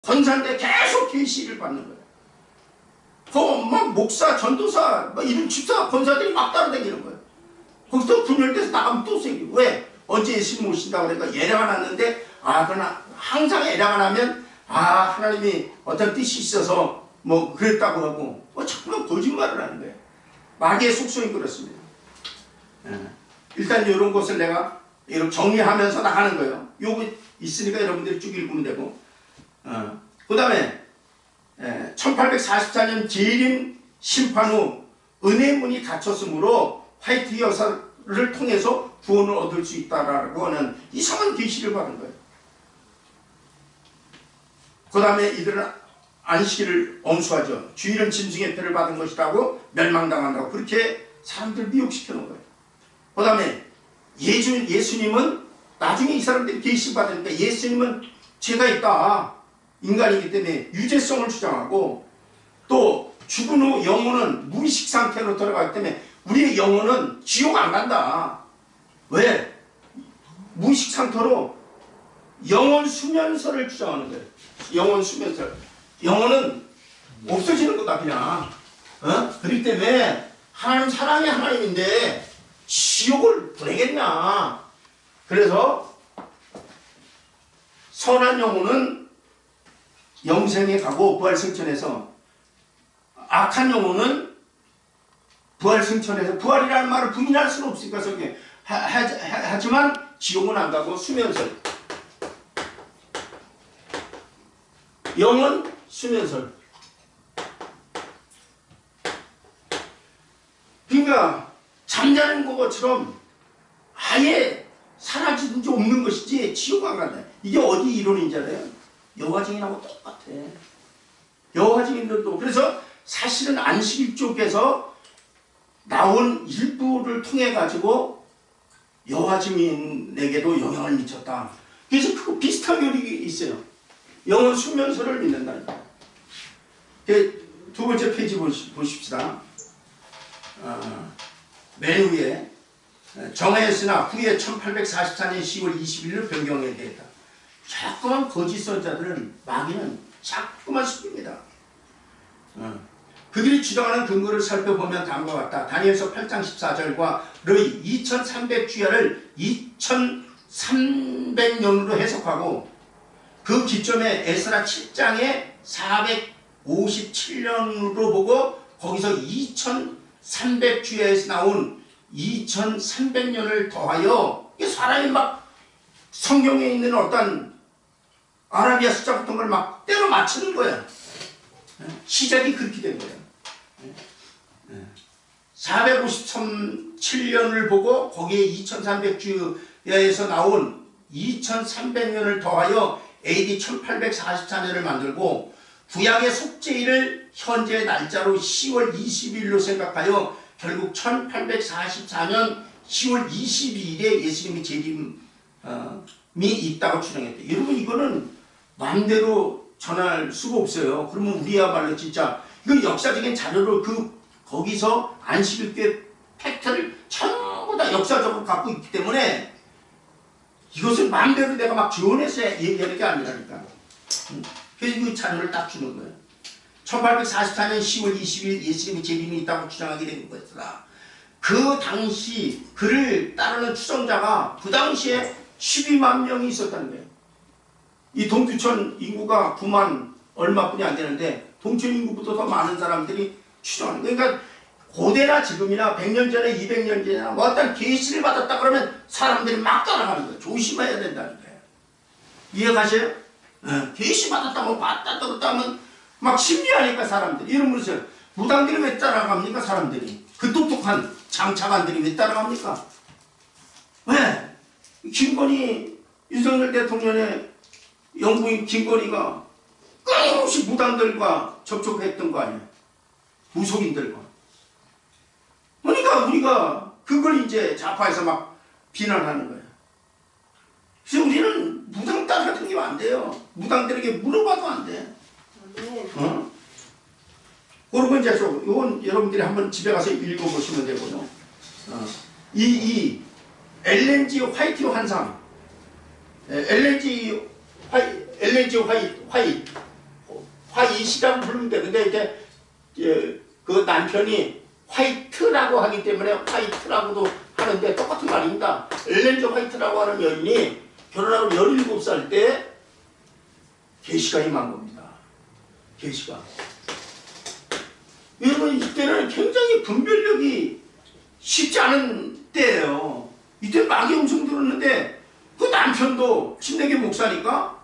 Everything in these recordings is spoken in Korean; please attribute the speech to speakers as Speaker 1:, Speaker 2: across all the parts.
Speaker 1: 권사인데 계속 계시를 받는 거예요. 막 목사, 전도사, 막 이런 집사, 권사들이 막 따라다니는 거예요. 거기서 분열돼서 나가면 또 생기고. 왜? 언제 예수님 오신다고 그러니까 예라가 났는데, 그러나 항상 예라가 나면, 하나님이 어떤 뜻이 있어서 뭐 그랬다고 하고, 자꾸만 거짓말을 하는 거예요. 마귀의 속성이 그렇습니다. 일단 이런 것을 내가 이렇게 정리하면서 나가는 거예요. 요거 있으니까 여러분들이 쭉 읽으면 되고. 그 다음에 1844년 재림 심판 후 은혜의 문이 닫혔으므로 화이트 여사를 통해서 구원을 얻을 수 있다라고 하는 이상한 계시를 받은 거예요. 그 다음에 이들은 안식일을 엄수하죠. 주일은 짐승의 패를 받은 것이라고 멸망당한다고 그렇게 사람들을 미혹시켜 놓은 거예요. 그 다음에 예수님은 나중에 이 사람들이 계시 받으니까 예수님은 죄가 있다. 인간이기 때문에 유죄성을 주장하고, 또 죽은 후 영혼은 무의식 상태로 들어가기 때문에 우리의 영혼은 지옥 안 간다. 왜? 무의식 상태로 영혼 수면설을 주장하는 거예요. 영혼 수면설. 영혼은 없어지는 거다 그냥. 그렇기 때문에 하나님 사랑의 하나님인데 지옥을 보내겠냐. 그래서 선한 영혼은 영생에 가고 부활승천해서, 악한 영혼은 부활승천해서, 부활이라는 말을 부인할 수는 없으니까 저게 하지만 지옥은 안 가고 수면설. 영은 수면설. 그러니까 잠자는 것처럼 아예 사라지든지 없는 것이지 지옥 안 간다. 이게 어디 이론인지 알아요? 여호와 증인하고 똑같아. 여호와 증인들도. 그래서 사실은 안식일 쪽에서 나온 일부를 통해 가지고 여호와 증인에게도 영향을 미쳤다. 그래서 그거 비슷한 교리가 있어요. 영혼 수면설을 믿는다. 두 번째 페이지 보십시다. 맨 위에 정하였으나 후에 1844년 10월 20일로 변경에 되었다. 자꾸만 거짓 선자들은, 마귀는 자꾸만 숨깁니다. 그들이 주장하는 근거를 살펴보면 다음과 같다. 다니엘서 8장 14절과 르이 2300주야를 2300년으로 해석하고, 그 기점에 에스라 7장에 457년으로 보고 거기서 2300주야에서 나온 2300년을 더하여, 사람이 막 성경에 있는 어떤 아라비아 숫자 같은 걸 막 때려 맞추는 거야. 시작이 그렇게 된 거야. 457년을 보고 거기에 2300주야에서 나온 2300년을 더하여 AD 1844년을 만들고, 구약의 속죄일을 현재 날짜로 10월 20일로 생각하여 결국 1844년 10월 22일에 예수님의 재림이 있다고 주장했대. 여러분, 이거는 마음대로 전할 수가 없어요. 그러면 우리야말로 진짜 이거 역사적인 자료를 거기서 안식일교의 팩트를 전부 다 역사적으로 갖고 있기 때문에 이것을 마음대로 내가 막 지원해서 얘기하는 게 아니라니까. 그래서 그 자료를 딱 주는 거예요. 1844년 10월 20일 예수님의 재림이 있다고 주장하게 된 것이다. 그 당시 그를 따르는 추종자가 그 당시에 12만 명이 있었다는 거예요. 이 동두천 인구가 9만 얼마뿐이 안 되는데 동천 인구보다 더 많은 사람들이 추종하는 거예요. 그러니까 고대나 지금이나 100년 전에 200년 전이나 뭐 어떤 계시를 받았다 그러면 사람들이 막 따라가는 거예요. 조심해야 된다는 거예요. 이해가세요? 계시 받았다고 봤다 들었다면 막 신비하니까 사람들이. 이러면서 무당들이 왜 따라갑니까? 사람들이. 그 똑똑한 장차관들이 왜 따라갑니까? 왜? 김건희 윤석열 대통령의 영부인 김건희가 끊임없이 무당들과 접촉했던 거 아니에요? 무속인들과. 그러니까 우리가 그걸 이제 좌파에서 막 비난하는 거예요. 그래서 우리는 무당 따라다니면 안 돼요. 무당들에게 물어봐도 안 돼. 그리고 이제 이건 여러분들이 한번 집에 가서 읽어보시면 되고요. 이 LNG 화이트 환상, LNG 화이트 화이시라고 부르면 돼. 근데 이제 그 남편이 화이트라고 하기 때문에 화이트라고도 하는데 똑같은 말입니다. 엘렌 G 화이트라고 하는 여인이 결혼하고 17살 때 계시가 임한 겁니다. 계시가. 여러분 이때는 굉장히 분별력이 쉽지 않은 때예요. 이때 마귀의 음성 들었는데 그 남편도 침례교 목사니까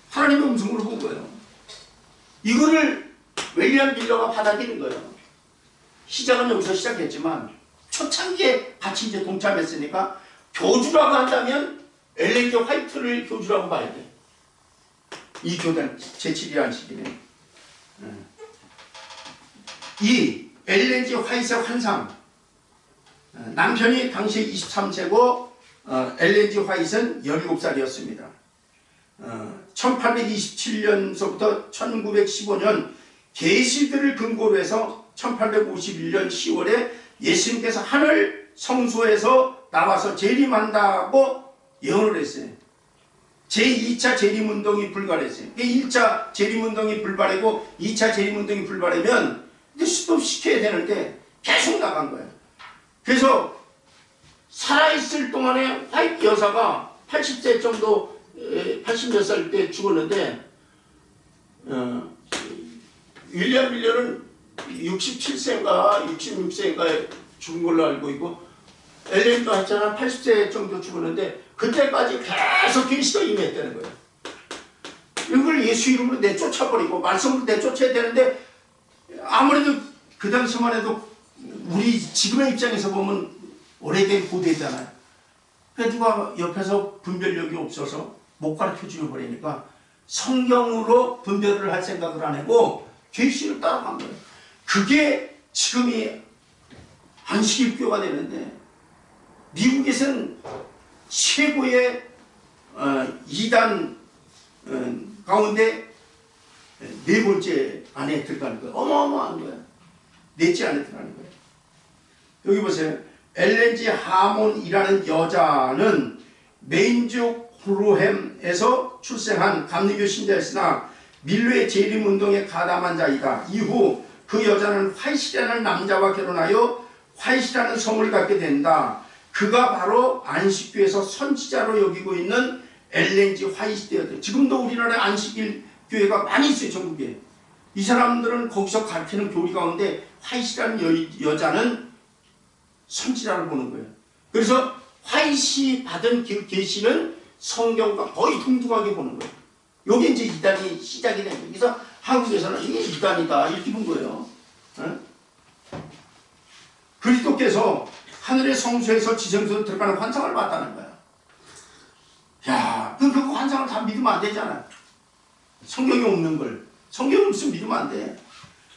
Speaker 1: 하나님의 음성으로 본 거예요. 이거를 윌리엄 밀러가 받아들인 거예요. 시작은 여기서 시작했지만 초창기에 같이 이제 동참했으니까 교주라고 한다면 엘렌 G 화이트를 교주라고 봐야 돼. 이 교단 제7일 안식일에 이 엘렌 G 화이트의 환상, 남편이 당시 23세고 엘렌 G 화이트는 17살이었습니다. 1827년서부터 1915년 계시들을 근거로 해서 1851년 10월에 예수님께서 하늘 성소에서 나와서 재림한다고 예언을 했어요. 제2차 재림운동이 불발했어요. 1차 재림운동이 불발하고 2차 재림운동이 불발하면 스톱시켜야 되는데 계속 나간 거예요. 그래서 살아있을 동안에 화이트 여사가 80세 정도 80몇 살 때 죽었는데 윌리엄 밀러는 67세인가 66세인가 죽은 걸로 알고 있고 엘렌 G 화이트는 80세 정도 죽었는데 그때까지 계속 계시가 임했다는 거예요. 이걸 예수 이름으로 내쫓아버리고 말씀으로 내쫓아야 되는데 아무래도 그 당시만 해도 우리 지금의 입장에서 보면 오래된 고대잖아요. 그래서 누가 옆에서 분별력이 없어서 못 가르쳐 주어버리니까 성경으로 분별을 할 생각을 안 하고 계시를 따라간 거예요. 그게 지금이 안식일교가 되는데 미국에서는 최고의 이단 가운데 네 번째 안에 들어가는 거예요. 어마어마한 거예요. 넷째 안에 들어가는 거예요. 여기 보세요. 엘렌 G 하몬이라는 여자는 메인주 호로햄에서 출생한 감리교 신자였으나 밀러의 재림운동에 가담한 자이다. 이후 그 여자는 화이시라는 남자와 결혼하여 화이시라는 성을 갖게 된다. 그가 바로 안식교에서 선지자로 여기고 있는 엘렌 G 화이시 되었다. 지금도 우리나라에 안식일 교회가 많이 있어요. 전국에. 이 사람들은 거기서 가르치는 교리 가운데 화이시라는 여자는 선지자를 보는 거예요. 그래서 화이시 받은 계시는 성경과 거의 동등하게 보는 거예요. 요게 이제 이단이 시작이 된 거예요. 그래서 한국에서는 이게 이단이다 이렇게 본 거예요. 그리스도께서 하늘의 성소에서 지성소로 들어가는 환상을 봤다는 거야. 야, 그 환상을 다 믿으면 안 되잖아. 성경에 없는 걸. 성경에 없으면 믿으면 안 돼.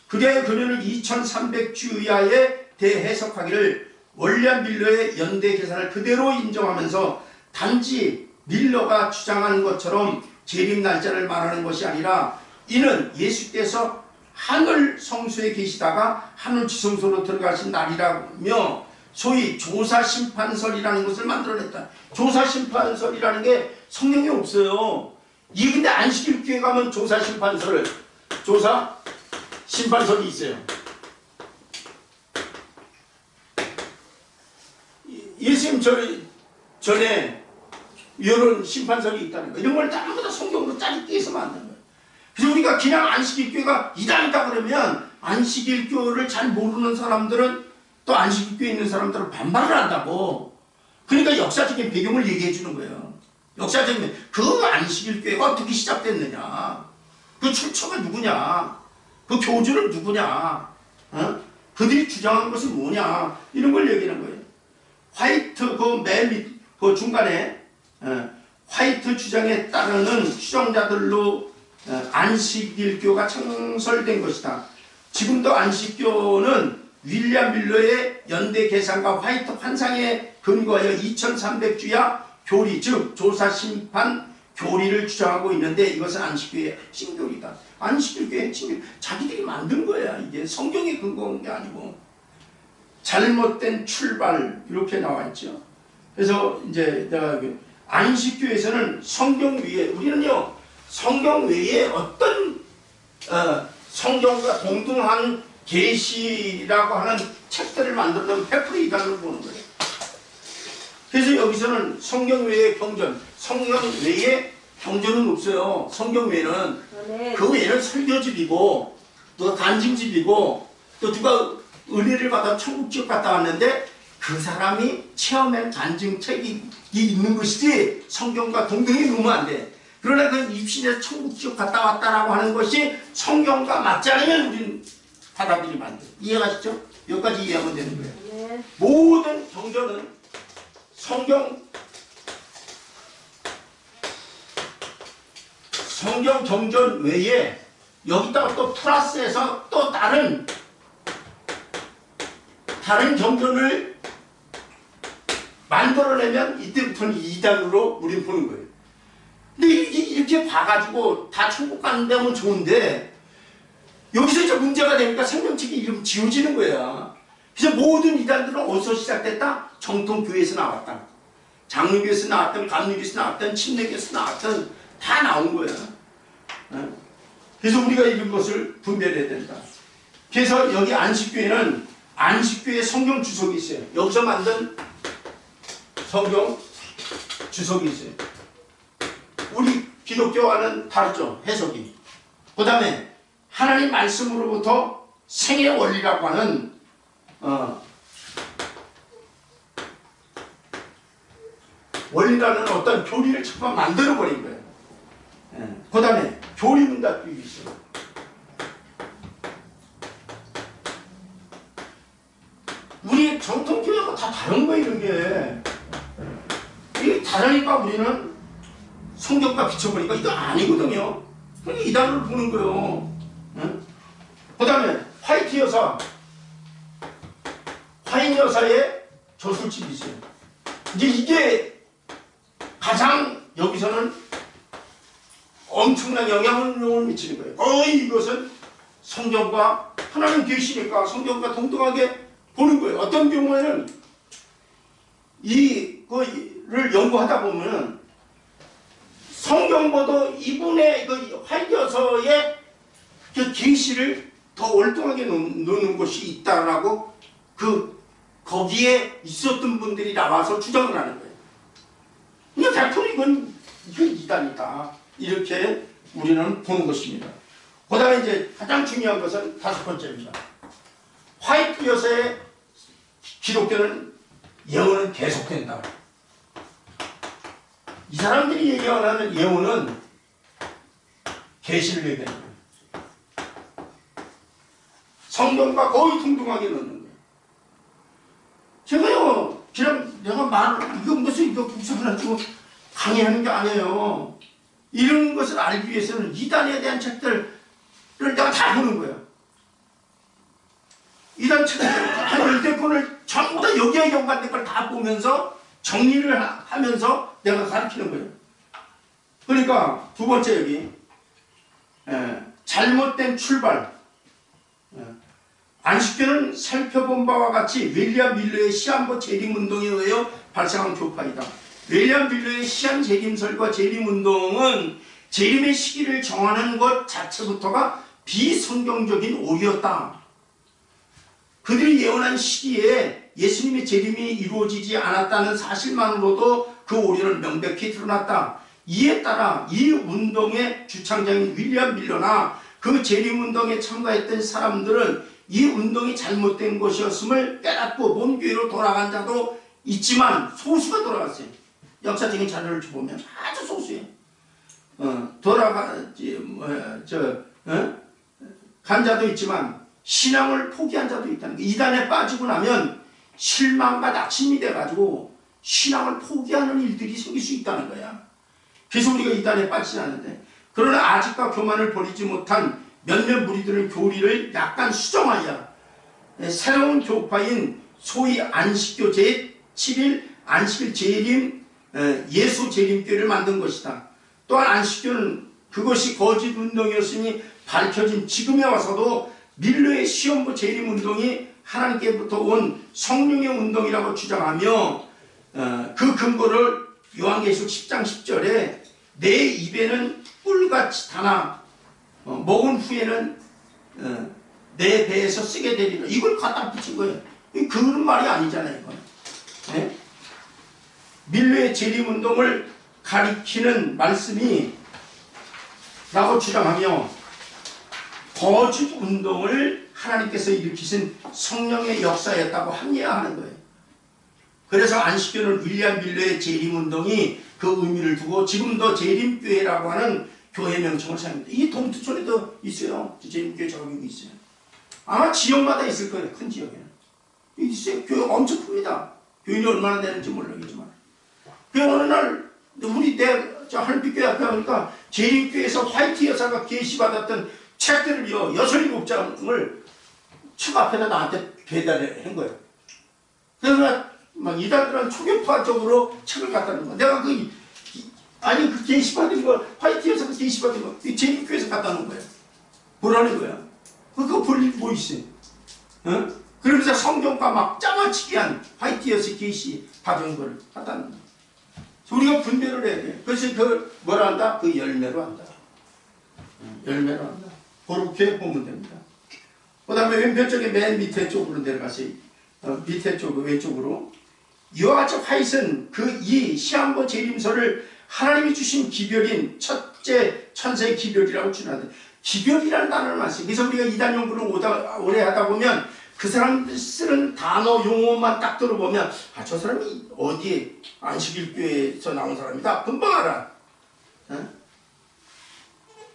Speaker 1: 그리하여 그녀를 2300주야에 대해석하기를 윌리엄 밀러의 연대 계산을 그대로 인정하면서 단지 밀러가 주장하는 것처럼 재림 날짜를 말하는 것이 아니라 이는 예수께서 하늘 성소에 계시다가 하늘 지성소로 들어가신 날이라며 소위 조사심판설이라는 것을 만들어냈다. 조사심판설이라는 게 성경에 없어요. 이 근데 안식일 교회 가면 조사심판설이 있어요. 예수님 전에 이런 심판설이 있다는 거예요. 이런 걸 전부 다 성경으로 짜집기 해서 만든 거예요. 그래서 우리가 그냥 안식일교회가 이단이다 그러면 안식일교를 잘 모르는 사람들은 또 안식일교에 있는 사람들은 반발을 한다고. 그러니까 역사적인 배경을 얘기해 주는 거예요. 역사적인 그 안식일교회가 어떻게 시작됐느냐, 그 출처가 누구냐, 그 교주는 누구냐, 그들이 주장하는 것은 뭐냐, 이런 걸 얘기하는 거예요. 화이트 그 중간에 화이트 주장에 따르는 추종자들로 안식일교가 창설된 것이다. 지금도 안식교는 윌리엄 밀러의 연대 계산과 화이트 환상에 근거하여 2300주야 교리, 즉 조사심판 교리를 주장하고 있는데 이것은 안식교의 핵심교리다. 안식일교의 핵심교리, 자기들이 만든 거야. 이게 성경에 근거한 게 아니고. 잘못된 출발 이렇게 나와 있죠. 그래서 이제 내가 안식교에서는 성경 위에, 우리는요 성경 외에 어떤 성경과 동등한 계시라고 하는 책들을 만들려면 100% 이단으로 보는 거예요. 그래서 여기서는 성경 외의 경전, 성경 외에 경전은 없어요. 성경 외에는. 그 외에는 설교집이고 또 간증집이고 또 누가 은혜를 받아 천국 지옥 갔다 왔는데 그 사람이 체험한 간증책이 있는 것이지 성경과 동등히 놓으면 안 돼. 그러나 그 입신에서 천국 지옥 갔다 왔다라고 하는 것이 성경과 맞지 않으면 우리는 받아들이면 안 돼. 이해가시죠? 여기까지 이해하면 되는 거예요. 네. 모든 경전은 성경 경전 외에 여기다가 또 플러스해서 또 다른 경전을 만들어내면 이때부터는 이단으로 우리는 보는 거예요. 근데 이렇게 봐가지고 다 천국 가는 데 하면 좋은데 여기서 이제 문제가 되니까 생명책이 이름 지워지는 거야. 그래서 모든 이단들은 어디서 시작됐다? 정통교회에서 나왔다. 장로교에서 나왔든 감리교에서 나왔든 침례교에서 나왔든 다 나온 거야. 그래서 우리가 이런 것을 분별해야 된다. 그래서 여기 안식교회는 안식교회 성경 주석이 있어요. 여기서 만든 성경 주석이 있어요. 우리 기독교와는 다르죠. 해석이. 그 다음에 하나님 말씀으로부터 생의 원리라고 하는 원리라는 어떤 교리를 잠깐 만들어버린 거예요. 그 다음에 교리문답법이 있어요. 우리 정통교회가 다 다른 거예요. 이런 게. 이게 다르니까 우리는 성경과 비춰보니까 이거 아니거든요. 이단으로 보는 거예요. 그 다음에 화이트 여사의 저술집이 있어요. 이제 이게 가장 여기서는 엄청난 영향을 미치는 거예요. 거의 이것은 성경과 하나님 계시니까 성경과 동등하게 보는 거예요. 어떤 경우에는 이거를 연구하다 보면 성경보다 이분의 그 활겨서의 그 계시를 더 월등하게 놓는 것이 있다라고 거기에 있었던 분들이 나와서 주장을 하는 거예요. 그러니까 100% 이건 이단이다. 이렇게 우리는 보는 것입니다. 그 다음에 이제 가장 중요한 것은 5번째입니다. 화이트 여사의 기독교는 예언은 계속된다. 이 사람들이 얘기하는 예언은 계시를 얘기하는 거예요. 성경과 거의 동등하게 넣는 거예요. 제가요, 그냥 내가 이거 무슨 이거 국수를 가지고 강의하는 게 아니에요. 이런 것을 알기 위해서는 이단에 대한 책들을 내가 다 보는 거예요. 이단 책들 한 10권을 전부 다 여기에 연관된 걸 다 보면서 정리를 하면서 내가 가르치는 거예요. 그러니까 두 번째 여기 잘못된 출발. 안식교는 살펴본 바와 같이 윌리엄 밀러의 시한부 재림운동에 의해 발생한 교파이다. 윌리엄 밀러의 시한 재림설과 재림운동은 재림의 시기를 정하는 것 자체부터가 비성경적인 오류였다. 그들이 예언한 시기에 예수님의 재림이 이루어지지 않았다는 사실만으로도 그 오류는 명백히 드러났다. 이에 따라 이 운동의 주창자인 윌리엄 밀러나 그 재림운동에 참가했던 사람들은 이 운동이 잘못된 것이었음을 깨닫고 본교회로 돌아간 자도 있지만 소수가 돌아갔어요. 역사적인 자료를 보면 아주 소수예요. 간 자도 있지만 신앙을 포기한 자도 있다는 거예요. 이단에 빠지고 나면 실망과 낙심이 돼가지고 신앙을 포기하는 일들이 생길 수 있다는 거야. 그래서 우리가 이단에 빠지지 않는데, 그러나 아직과 교만을 버리지 못한 몇몇 무리들은 교리를 약간 수정하여 새로운 교파인 소위 안식교 제7일 안식일 재림 예수 재림교회를 만든 것이다. 또한 안식교는 그것이 거짓 운동이었으니 밝혀진 지금에 와서도 밀러의 시험부 재림운동이 하나님께부터 온 성령의 운동이라고 주장하며 그 근거를 요한계시록 10장 10절에 내 입에는 꿀같이 타나 먹은 후에는 내 배에서 쓰게 되리라. 이걸 갖다 붙인 거예요. 그런 말이 아니잖아요. 이건. 네? 밀레 재림운동을 가리키는 말씀이 라고 주장하며 거짓 운동을 하나님께서 일으키신 성령의 역사였다고 합리화하는 거예요. 그래서 안식교는 윌리엄 밀레의 재림운동이 그 의미를 두고 지금도 재림교회라고 하는 교회 명칭을 사용합니다. 이 동두천에도 있어요. 재림교회 자격이 있어요. 아마 지역마다 있을 거예요. 큰 지역에는. 있어요. 교회 엄청 큽니다. 교인이 얼마나 되는지 모르겠지만. 그 어느 날 우리 하늘빛교회 앞에 가니까 재림교회에서 화이트 여사가 계시받았던 책들을 67장을 책 앞에다 나한테 배달한 거예요. 그래서 막 이단들은 초교파적으로 책을 갖다 놓은 거야. 내가 그 계시받은 거, 화이트 여사가 계시받은 거, 재림교회에서 갖다 놓은 거예요. 뭐라는 거야? 그거 볼 일 뭐 있어요? 어? 그러면서 성경과 막 짜맞추기 한 화이트 여사 계시 받은 걸 갖다 놓은 거야. 우리가 분별을 해야 돼. 그래서 그 뭐라 한다? 그 열매로 한다. 열매로 한다. 그렇게 보면 됩니다. 그 다음에 왼편쪽에 맨 밑에 쪽으로 내려가세요. 밑에 쪽 왼쪽으로 이와 같이 화이트는 그 이 시한부 재림서를 하나님이 주신 기별인 첫째 천사의 기별이라고 주장하는데 기별이라는 단어를 많이 써요. 그래서 우리가 이단 연구를 오래 하다 보면 그 사람들 쓰는 단어 용어만 딱 들어보면 저 사람이 어디에 안식일교회에서 나온 사람이다. 금방 알아.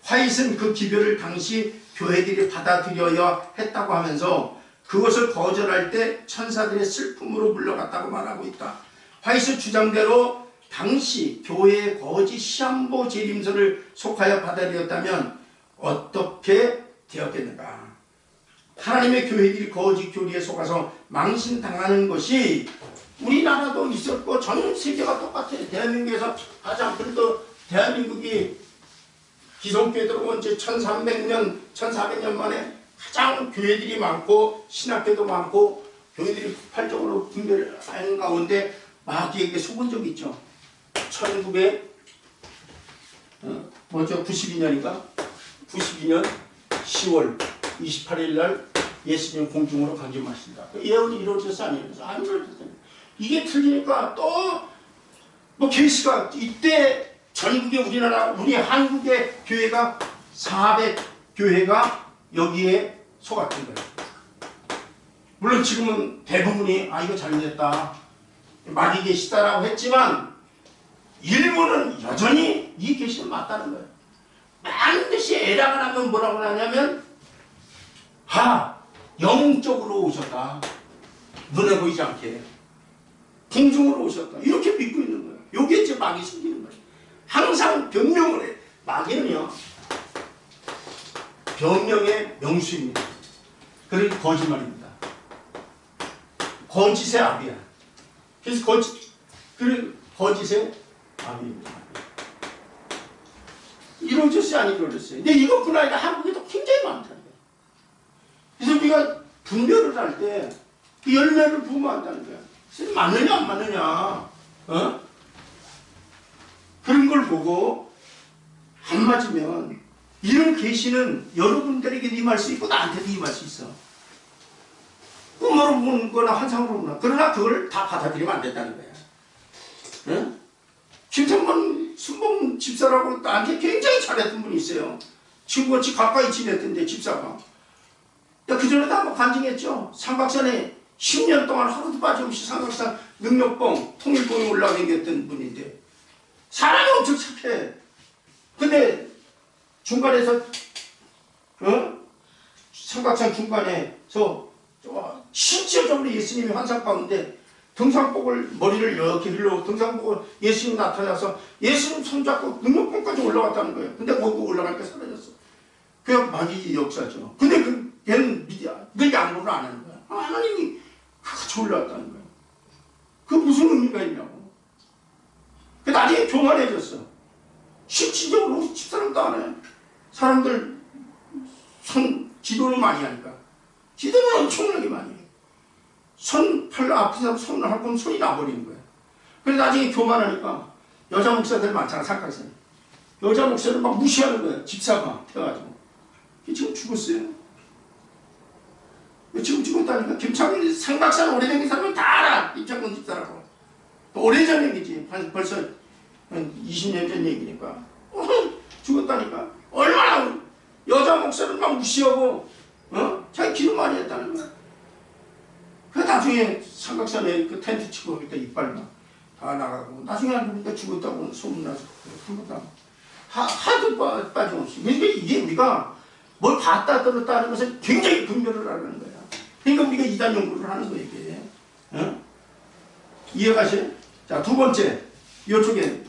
Speaker 1: 화이트는 그 기별을 당시 교회들이 받아들여야 했다고 하면서 그것을 거절할 때 천사들의 슬픔으로 물러갔다고 말하고 있다. 화이트 주장대로 당시 교회의 거짓 시한부 재림서를 속하여 받아들였다면 어떻게 되었겠는가? 하나님의 교회들이 거짓 교리에 속아서 망신당하는 것이 우리나라도 있었고 전 세계가 똑같아요. 대한민국에서 가장 그래도 대한민국이 기성교회 들어온 지 1300년, 1400년 만에 가장 교회들이 많고 신학교도 많고 교회들이 폭발적으로 분별하는 가운데 마귀에게 속은 적이 있죠. 1992년인가? 92년 10월 28일 날 예수님 공중으로 강림하신다. 예언이 이루어졌어 안 이루어졌어? 안 이루어졌어요. 이게 틀리니까 또 뭐 계시가 이때 전국의 우리나라 우리 한국의 교회가 400교회가 여기에 속았던 거예요. 물론 지금은 대부분이 이거 잘못했다 마귀 계시다라고 했지만 일부는 여전히 이 계시는 맞다는 거예요. 반드시 애락을 하면 뭐라고 하냐면 영적으로 오셨다. 눈에 보이지 않게 공중으로 오셨다. 이렇게 믿고 있는 거예요. 요게 이제 마귀 숨기는 거예요. 항상 변명을 해. 마귀는요 변명의 명수입니다. 그리고 거짓말입니다. 거짓의 압이야. 그래서 거짓의 압입니다. 이루어졌어요? 안 이루어졌어요? 근데 이것뿐 아니라 한국에도 굉장히 많다는 거예요. 그래서 우리가 분별을 할 때 그 열매를 부모한다는 거야. 그래서 맞느냐 안 맞느냐 그런 걸 보고 안 맞으면 이런 계시는 여러분들에게 임할 수 있고 나한테도 임할 수 있어. 꿈으로 보는 거나 환상으로 보나. 그러나 그걸 다 받아들이면 안 된다는 거야. 김성만 순봉 집사라고 나한테 굉장히 잘했던 분이 있어요. 친구같이 가까이 지냈던데 집사가. 그 전에도 한번 간증했죠. 삼각산에 10년 동안 하루도 빠짐없이 삼각산 능력봉 통일봉에 올라다녔던 분인데 사람이 엄청 착해. 근데 중간에서 삼각산 중간에서 실질적으로 예수님이 환상 가운데 등산복을 머리를 이렇게 흘러 등산복을 예수님 나타나서 예수님 손잡고 능력봉까지 올라갔다는 거예요. 근데 거기 올라가니까 사라졌어. 그게 마귀 역사죠. 근데 걔는 그걸 양보를 안 하는 거야. 하나님이 같이 올라왔다는 거야. 그 무슨 의미가 있냐고. 그 나중에 교만해졌어. 실질적으로 집사람도 안 해. 사람들 기도를 많이 하니까. 기도를 엄청나게 많이 해. 팔 아픈 사람 손을 할 거면 손이 나버리는 거야. 그래서 나중에 교만하니까 여자 목사들 많잖아, 삼각산에. 여자 목사를 막 무시하는 거야. 집사가 돼가지고. 지금 죽었어요. 지금 죽었다니까. 김창균이 삼각산 오래된 사람은 다 알아. 김창균 집사라고. 오래전 얘기지. 벌써 20년 전 얘기니까. 죽었다니까. 얼마나 여자 목사를 막 무시하고 자기 기도 많이 했다는 거야. 그 나중에 삼각산에 그 텐트 치고 그러니까 이빨 막 다 나가고 나중에 알고 보니까 죽었다고 소문나서 죽었다. 하도 빠짐없이. 그러니까 이게 우리가 뭘 봤다 들었다 하는 것은 굉장히 분별을 하는 거야. 그러니까 우리가 이단 연구를 하는 거야 이게. 이해가세요? 자, 두 번째 이쪽에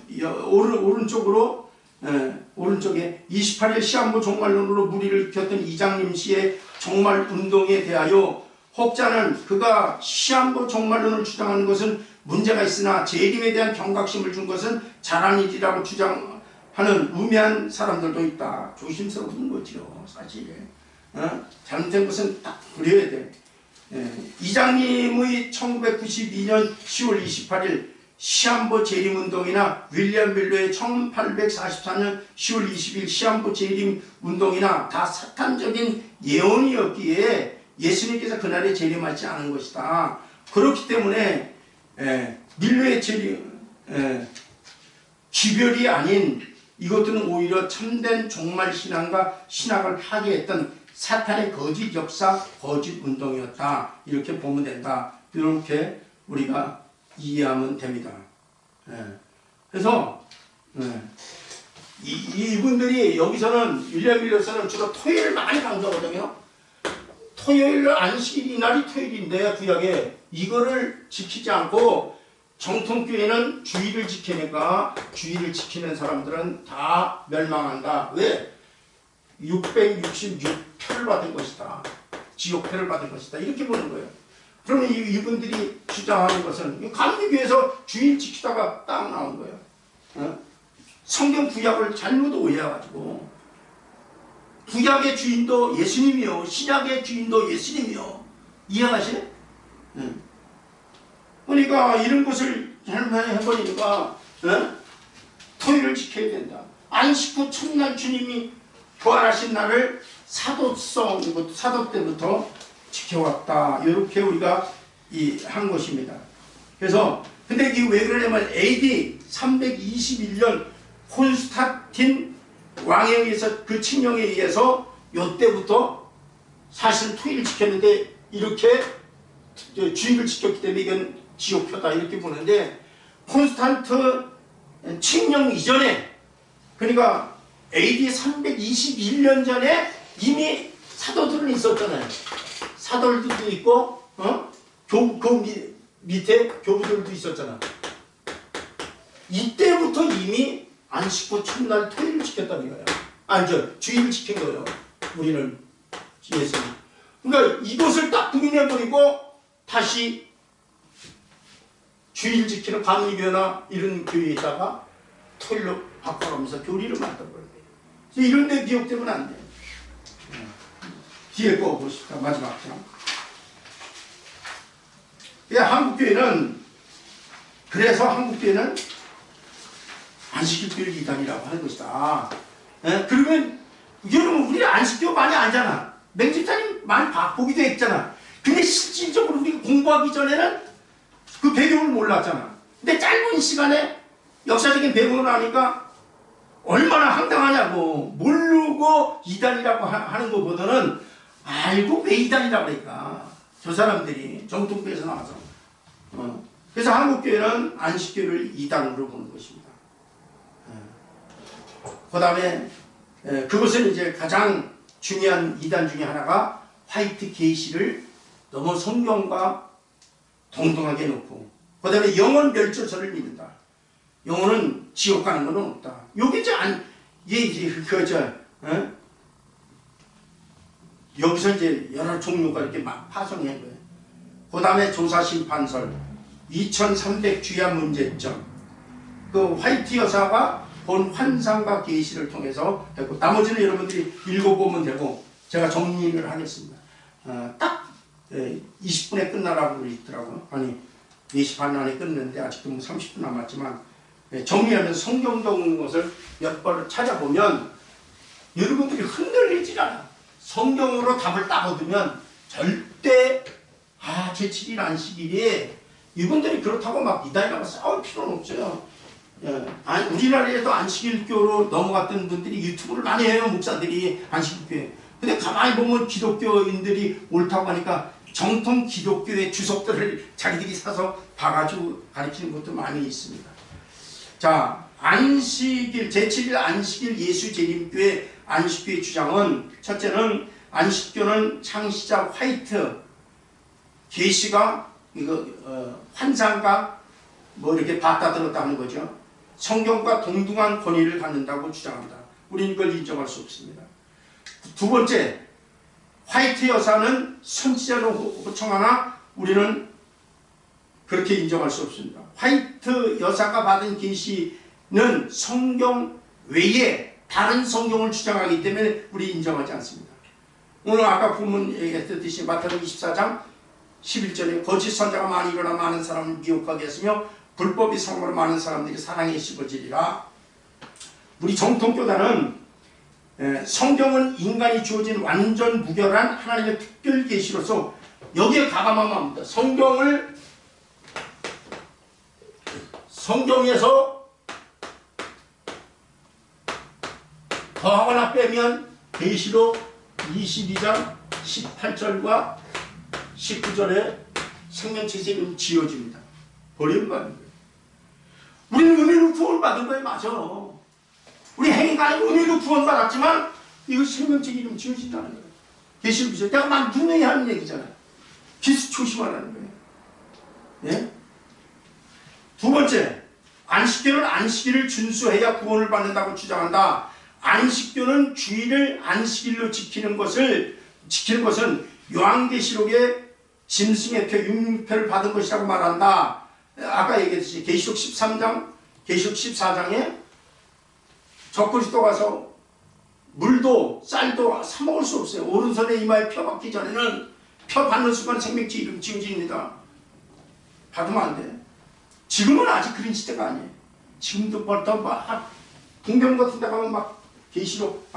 Speaker 1: 오른쪽으로 오른쪽에 28일 시한부 종말론으로 무리를 일으켰던 이장림 씨의 종말운동에 대하여 혹자는 그가 시한부 종말론을 주장하는 것은 문제가 있으나 재림에 대한 경각심을 준 것은 잘한 일이라고 주장하는 우매한 사람들도 있다. 조심스러운 거지요 사실. 잘못된 것은 딱 그려야 돼. 이장님의 1992년 10월 28일 시한부 재림운동이나 윌리엄 밀러의 1844년 10월 20일 시한부 재림운동이나 다 사탄적인 예언이었기에 예수님께서 그날에 재림하지 않은 것이다. 그렇기 때문에 밀러의 재림 기별이 아닌 이것들은 오히려 참된 종말 신앙과 신학을 파괴했던 사탄의 거짓 역사, 거짓 운동이었다. 이렇게 보면 된다. 이렇게 우리가 이해하면 됩니다. 그래서 이분들이 여기서는 윌리엄 밀러서는 주로 토요일 많이 강조하거든요. 토요일 안식일이 날이 토요일인데 구약에 이거를 지키지 않고 정통교회는 주일을 지키니까 주일을 지키는 사람들은 다 멸망한다. 왜? 666표를 받은 것이다. 지옥표를 받은 것이다. 이렇게 보는 거예요. 그러면 이분들이 주장하는 것은 감리교에서 주일 지키다가 딱 나온 거예요. 성경 구약을 잘못 오해해가지고 구약의 주인도 예수님이요 신약의 주인도 예수님이요. 이해하시네? 그러니까 이런 것을 해버리니까 토요일을 지켜야 된다. 안식 후 첫날 주님이 부활하신 날을 사도 때부터 지켜왔다. 이렇게 우리가 한 것입니다. 그래서 근데 이게 왜 그러냐면 AD 321년 콘스탄틴 왕에 의해서 그 칙령에 의해서 이때부터 사실 토일을 지켰는데 이렇게 주일을 지켰기 때문에 이건 지옥표다 이렇게 보는데 콘스탄트 칙령 이전에 그러니까 AD 321년 전에 이미 사도들은 있었잖아요. 사도들도 있고 그 밑에 교부들도 있었잖아. 이때부터 이미 안식 후 첫날 토일을 지켰다는 거예요. 아니죠. 주일을 지킨 거예요. 우리는 예수님. 그러니까 이것을 딱 부인해버리고 다시 주일 지키는 감리교회나 이런 교회에다가 토일로 바꿔가면서 교리를 만들어버린 거예요. 그래서 이런 데 기억되면 안 돼요. 뒤에 거 보십시오. 마지막 장. 그래서 한국교회는 안식일 교육 이단이라고 하는 것이다. 그러면 여러분 우리 안식교 많이 알잖아. 맹집사님 많이 보기도 했잖아. 근데 실질적으로 우리가 공부하기 전에는 그 배경을 몰랐잖아. 근데 짧은 시간에 역사적인 배경을 아니까 얼마나 황당하냐고. 모르고 이단이라고 하는 것보다는 알고 왜 이단이라고 그러니까 저 사람들이 정통교회에서 나와서 그래서 한국교회는 안식교를 이단으로 보는 것입니다. 그 다음에 그것은 이제 가장 중요한 이단 중에 하나가 화이트 게이시를 너무 성경과 동등하게 놓고 그 다음에 영혼 멸절설을 믿는다. 영혼은 지옥 가는 건 없다. 요게 여기서 이제 여러 종류가 이렇게 막 파송한 거예요. 그 다음에 조사심판설 2300주야 문제점 그 화이트 여사가 본 환상과 계시를 통해서 했고 나머지는 여러분들이 읽어보면 되고 제가 정리를 하겠습니다. 딱 20분에 끝나라고 그러더라고요. 아니 4시 반 안에 끝냈는데 아직도 30분 남았지만 정리하면서 성경적인 것을 몇 번을 찾아보면 여러분들이 흔들리질 않아. 성경으로 답을 딱 얻으면 절대 제7일 안식일이 이분들이 그렇다고 막 이단이라고 싸울 필요는 없어요. 우리나라에도 안식일교로 넘어갔던 분들이 유튜브를 많이 해요. 목사들이 안식일교회. 근데 가만히 보면 기독교인들이 옳다고 하니까 정통 기독교의 주석들을 자기들이 사서 봐가지고 가르치는 것도 많이 있습니다. 자, 안식일, 제7일 안식일 예수재림교회 안식교의 주장은, 첫째는 안식교는 창시자 화이트 계시가 환상과 뭐 이렇게 봤다 들었다 하는 거죠. 성경과 동등한 권위를 갖는다고 주장합니다. 우리는 그걸 인정할 수 없습니다. 두 번째, 화이트 여사는 선지자로 호청하나 우리는 그렇게 인정할 수 없습니다. 화이트 여사가 받은 계시는 성경 외에 다른 성경을 주장하기 때문에 우리 인정하지 않습니다. 오늘 아까 본문 얘기했듯이 마태복음 24장 11절에 거짓 선자가 많이 일어나 많은 사람을 미혹하게 했으며 불법이 성으로 많은 사람들이 사랑에 씹어지리라. 우리 정통교단은 성경은 인간이 주어진 완전 무결한 하나님의 특별 계시로서 여기에 가감하면 합니다. 성경에서 더하거나 빼면 계시록 22장 18절과 19절에 생명체제 이름이 지어집니다. 버리는 거 아니에요. 우리는 은혜로 구원받은 거예요. 맞아. 우리 행위가 아니고 은혜로 구원받았지만 이거 생명체 이름 지어진다는 거예요. 계시록 2절. 내가 막 누누이 하는 얘기잖아요. 기수 조심하라는 거예요. 예? 두 번째, 안식교는 안식일을 준수해야 구원을 받는다고 주장한다. 안식교는 주일을 안식일로 지키는 것은 요한계시록의 짐승의 표, 육류표를 받은 것이라고 말한다. 아까 얘기했듯이 계시록 13장, 계시록 14장에 적그리스도 가서 물도 쌀도 사 먹을 수 없어요. 오른손에 이마에 표 받기 전에는 표 받는 순간 생명체 이름 지어집니다. 받으면 안 돼. 지금은 아직 그런 시대가 아니에요. 지금도 벌써 막 공병 같은 데 가면 막 계시록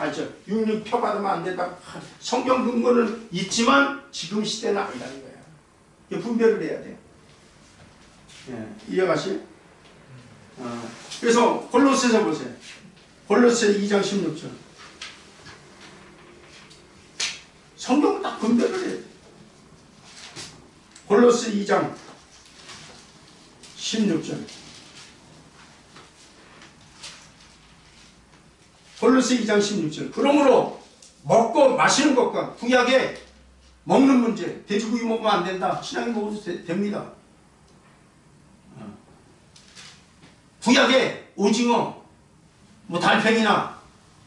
Speaker 1: 육류 표 받으면 안 된다. 성경 근거는 있지만 지금 시대는 아니라는 거야. 이거 분별을 해야 돼. 이해가시? 그래서 골로새서 보세요. 골로새 2장 16절. 성경은 딱 분별을 해야 돼. 골로새 2장 16절. 골로새 2장 16절. 그러므로 먹고 마시는 것과 구약에 먹는 문제, 돼지고기 먹으면 안 된다. 신앙이 먹어도 됩니다. 구약에 오징어, 뭐 달팽이나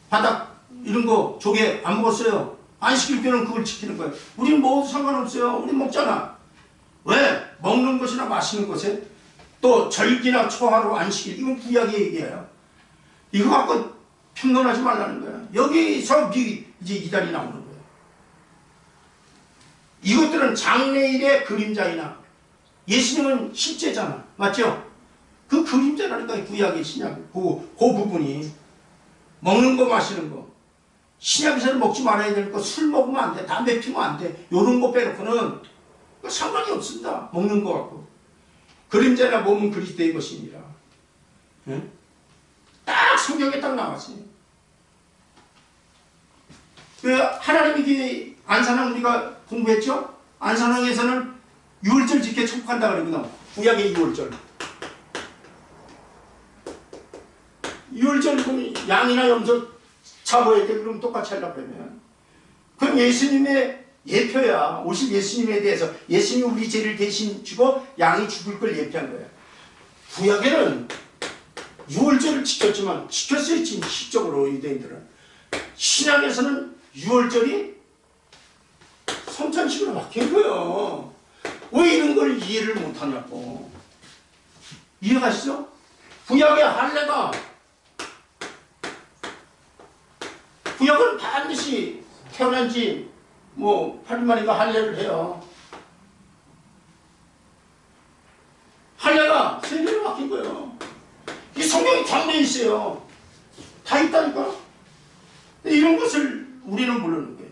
Speaker 1: 바닥 이런 거 조개 안 먹었어요. 안식일교는 그걸 지키는 거예요. 우리는 먹어도 상관없어요. 우린 먹잖아. 왜? 먹는 것이나 마시는 것에 또 절기나 초하루 안식일 이건 구약의 얘기예요. 이거 갖고 평론하지 말라는 거야. 여기서 이제 이달이 나오는 거예요. 이것들은 장래일의 그림자이나 예수님은 실제잖아. 맞죠? 그 그림자라니까 구약의 신약 그 부분이 먹는 거 마시는 거 신약에서는 먹지 말아야 되는 거 술 먹으면 안 돼. 담배 피우면 안 돼. 요런 거 빼놓고는 상관이 없습니다. 먹는 거 갖고 그림자나 몸은 그리스도의 것이니라. 응? 딱 성경에 딱 나왔어요. 하나님이 안산항 우리가 공부했죠? 안산항에서는 유월절 지켜 축복한다 그러거든. 구약의 유월절. 유월절 그럼 양이나 염소 잡아야 돼. 그럼 똑같이 하려고 그러면. 그럼 예수님의 예표야. 오실 예수님에 대해서 예수님이 우리 죄를 대신 지고 양이 죽을 걸 예표한 거야. 구약에는 유월절을 지켰지만 지켰어요. 시적으로 유대인들은. 신약에서는 유월절이 성찬식으로 바뀐 거예요. 왜 이런 걸 이해를 못하냐고. 이해가시죠? 구약의 할례가 구약은 반드시 태어난 지 뭐 8일만인가 할례를 해요. 할례가 세계로 바뀐 거예요. 이 성경이 장면에 있어요. 다 있다니까. 이런 것을 우리는 모르는 거예요.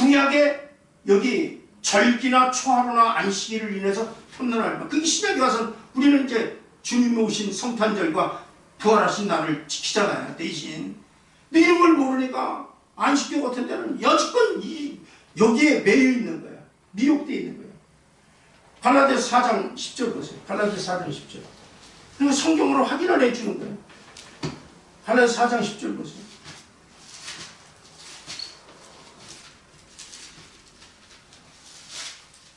Speaker 1: 구약에 여기 절기나 초하루나 안식일을 인해서 편론하는 그게 신약에 와서 우리는 이제 주님이 오신 성탄절과 부활하신 날을 지키잖아요, 대신. 근데 이런 걸 모르니까 안식교 같은 데는 여지껏 여기에 매여 있는 거야. 미혹되어 있는 거야. 갈라디아서 4장 10절 보세요. 갈라디아서 4장 10절. 그리고 성경으로 확인을 해주는 거예요. 갈라디아서 4장 10절 보세요.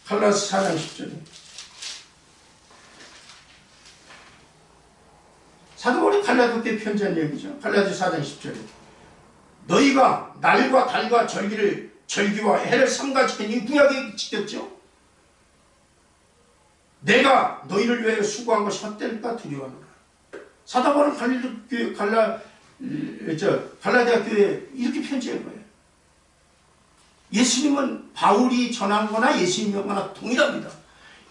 Speaker 1: 갈라디아서 4장 10절에 사도 바울이 갈라디아에 편지한 얘기죠. 갈라디아서 4장 10절에 너희가 날과 달과 절기와 해를 삼가지키니 구약에 지켰죠. 내가 너희를 위하여 수고한 것이 헛될까 두려워하노라. 사도 바울은 갈라디아 교회에 이렇게 편지한 거예요. 예수님은 바울이 전한 거나 예수님이 한 거나 동일합니다.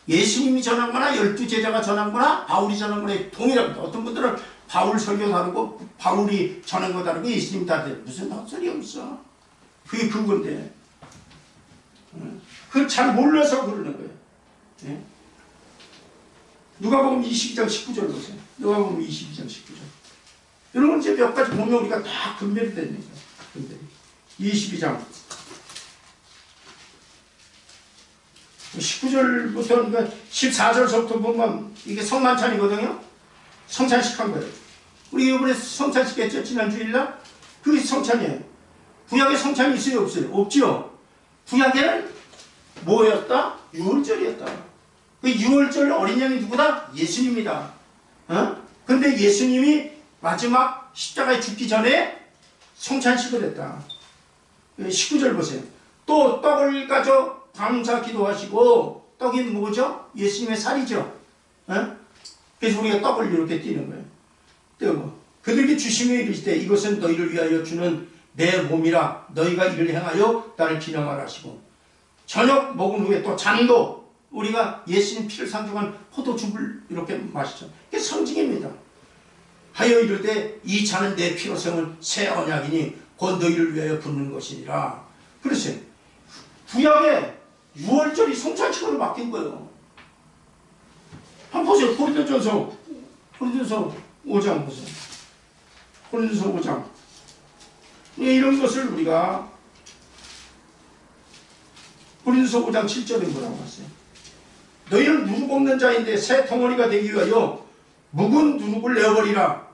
Speaker 1: 예수님이 전한 거나 12제자가 전한 거나 바울이 전한 거나 동일합니다. 어떤 분들은 바울 설교 다르고 바울이 전한 거 다르고 예수님 다르고 무슨 헛소리 없어. 그게 그건데 그걸 잘 몰라서 그러는 거예요. 네? 누가복음 22장 19절 보세요. 누가복음 22장 19절. 이런 건 이제 몇 가지 보면 우리가 다 분별이 됩니다. 22장 19절부터 그러니까 14절서부터 보면 이게 성만찬이거든요. 성찬식 한 거예요. 우리 이번에 성찬식 했죠? 지난 주일날? 그게 성찬이에요. 구약에 성찬이 있어요? 없어요? 없죠? 구약에는 뭐였다? 유월절이었다. 그 유월절 어린 양이 누구다? 예수님이다. 근데 예수님이 마지막 십자가에 죽기 전에 성찬식을 했다. 19절 보세요. 또 떡을 가져 감사 기도하시고 떡이 뭐죠? 예수님의 살이죠. 그래서 우리가 떡을 이렇게 띄는 거예요. 떼고 그들에게 주시며 이르시되 이것은 너희를 위하여 주는 내 몸이라 너희가 이를 행하여 나를 기념하라 하시고 저녁 먹은 후에 또 잔도 우리가 예수님 피를 상징한 포도즙을 이렇게 마시죠. 이게 상징입니다. 하여 이르되 이 잔은 내 피로 세운 새 언약이니 곧 너희를 위하여 붓는 것이니라. 그러세요. 구약에 유월절이 성찬식으로 바뀐 거예요. 한번 보세요. 고린도전서 5장 보세요. 고린도전서 5장. 이런 것을 우리가 고린도전서 5장 7절에 뭐라고 했어요? 너희는 누룩 없는 자인데 새 덩어리가 되기 위하여 묵은 누룩을 내어버리라.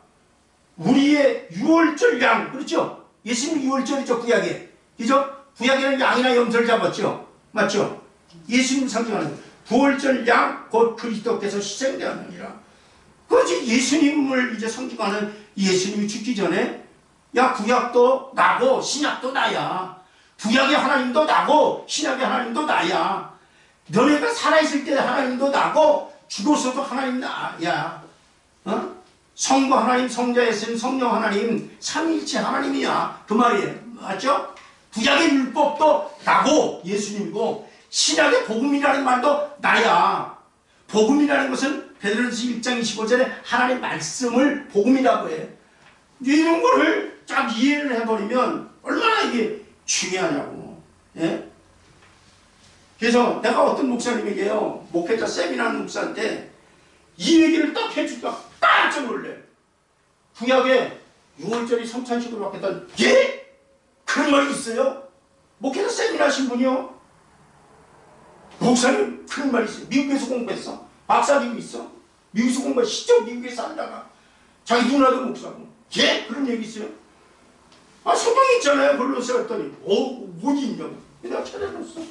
Speaker 1: 우리의 유월절 양, 그렇죠? 예수님 유월절이죠, 구약에. 그죠? 구약에는 양이나 염소를 잡았죠. 맞죠? 예수님 상징하는 거예요. 부월절 양, 곧 그리스도께서 희생되었느니라. 그렇지, 예수님을 이제 상징하는 예수님이 죽기 전에, 야, 구약도 나고, 신약도 나야. 구약의 하나님도 나고, 신약의 하나님도 나야. 너네가 살아있을 때 하나님도 나고, 죽어서도 하나님 나야. 성부 하나님, 성자 예수님, 성령 하나님, 삼위일체 하나님이야. 그 말이에요. 맞죠? 구약의 율법도 나고 예수님이고 신약의 복음이라는 말도 나야. 복음이라는 것은 베드로전서 1장 25절에 하나님 말씀을 복음이라고 해. 이런 거를 쫙 이해를 해버리면 얼마나 이게 중요하냐고. 예? 그래서 내가 어떤 목사님에게요, 목회자 세미나하는 목사한테 이 얘기를 딱 해주니까 깜짝 놀래. 구약에 6월절이 성찬식으로 바뀌었다. 예? 그런 말이 있어요? 목회자 세미나 하신 분이요? 목사님 그런 말이 있어요. 미국에서 공부했어. 박사님이 있어. 미국에서 공부해. 시적 미국에 살다가 자기 누나도 목사고. 예? 그런 얘기 있어요? 아, 성경에 있잖아요. 골로새 했더니 뭐지 있냐고. 내가 찾아줬어.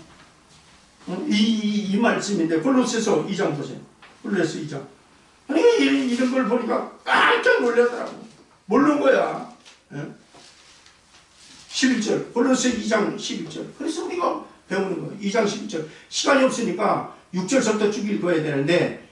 Speaker 1: 이 말씀인데 골로새서 2장 보세요. 골로새 2장. 아니 이런 걸 보니까 깜짝 놀라더라고. 모르는 거야. 예? 11절 골로새 2장 11절. 그래서 우리가 배우는 거예요. 2장 11절. 시간이 없으니까 6절부터 쭉 읽어야 되는데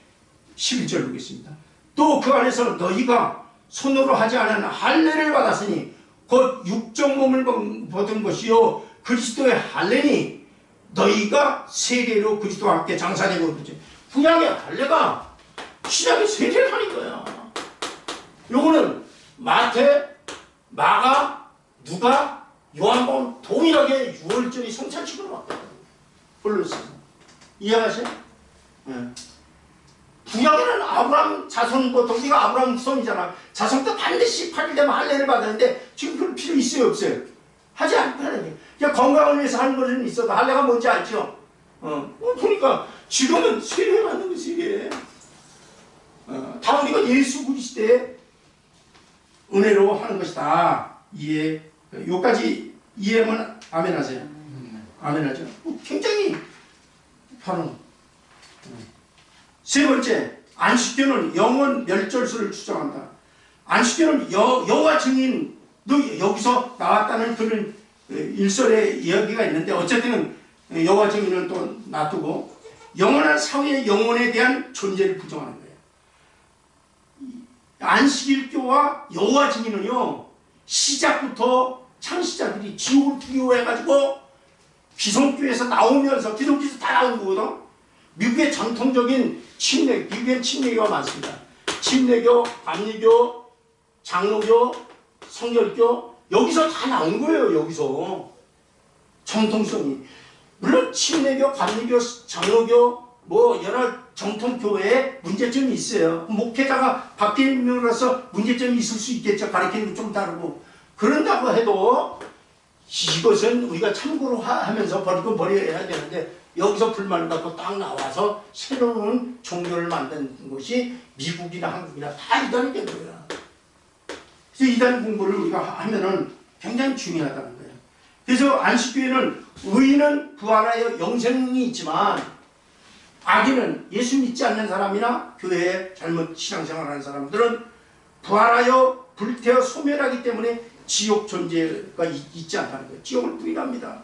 Speaker 1: 11절 보겠습니다. 또 그 안에서 너희가 손으로 하지 않은 할례를 받았으니 곧 육적 몸을 받은 것이요 그리스도의 할례니 너희가 세례로 그리스도와 함께 장사되고 그러지. 구약의 할례가 신약의 세례를 하는 거야. 요거는 마태, 마가, 누가, 요한복음 동일하게 구약의 유월절이 성찬식으로 바뀌었다고. 본론에서. 이해하세요? 네. 구약에는 아브라함 자손부터 우리가 아브라함 후손이잖아. 자손부터 반드시 8일 되면 할례를 받았는데 지금 그럴 필요 있어요 없어요? 하지 않고 하는 게. 그냥 건강을 위해서 하는 것은 있어도 할례가 뭔지 알죠? 보니까 지금은 세례 받는 거지 이게. 다 우리가 예수 그리스도의 은혜로 하는 것이다. 이해. 요까지 이해하면 아멘 하세요. 아멘 하죠. 굉장히 바로. 세 번째, 안식교는 영원 멸절수를 주장한다. 안식교는 여호와 증인, 너 여기서 나왔다는 그런 일설의 이야기가 있는데 어쨌든 여호와 증인을 또 놔두고 영원한 사회의 영혼에 대한 존재를 부정하는 거예요. 안식일교와 여호와 증인은요, 시작부터 창시자들이 지옥을 두려워해가지고 기성교에서 나오면서 기성교에서 다 나온 거거든. 미국의 전통적인 미국엔 침례교가 많습니다. 침례교, 감리교, 장로교, 성결교, 여기서 다 나온 거예요. 여기서 정통성이. 물론 침례교, 감리교, 장로교 뭐 여러 정통교회에 문제점이 있어요. 목회자가 바뀌면서 문제점이 있을 수 있겠죠. 가르치는 게 좀 다르고. 그런다고 해도 이것은 우리가 참고로 하면서 버리고 버려야 되는데, 여기서 불만을 갖고 딱 나와서 새로운 종교를 만든 것이 미국이나 한국이나 다 이단이 된 거야. 그래서 이단 공부를 우리가 하면은 굉장히 중요하다는 거예요. 그래서 안식교회는 의인은 부활하여 영생이 있지만 악인은 예수 믿지 않는 사람이나 교회에 잘못 신앙생활하는 사람들은 부활하여 불태워 소멸하기 때문에 지옥 존재가 있지 않다는 거예요. 지옥을 부인합니다.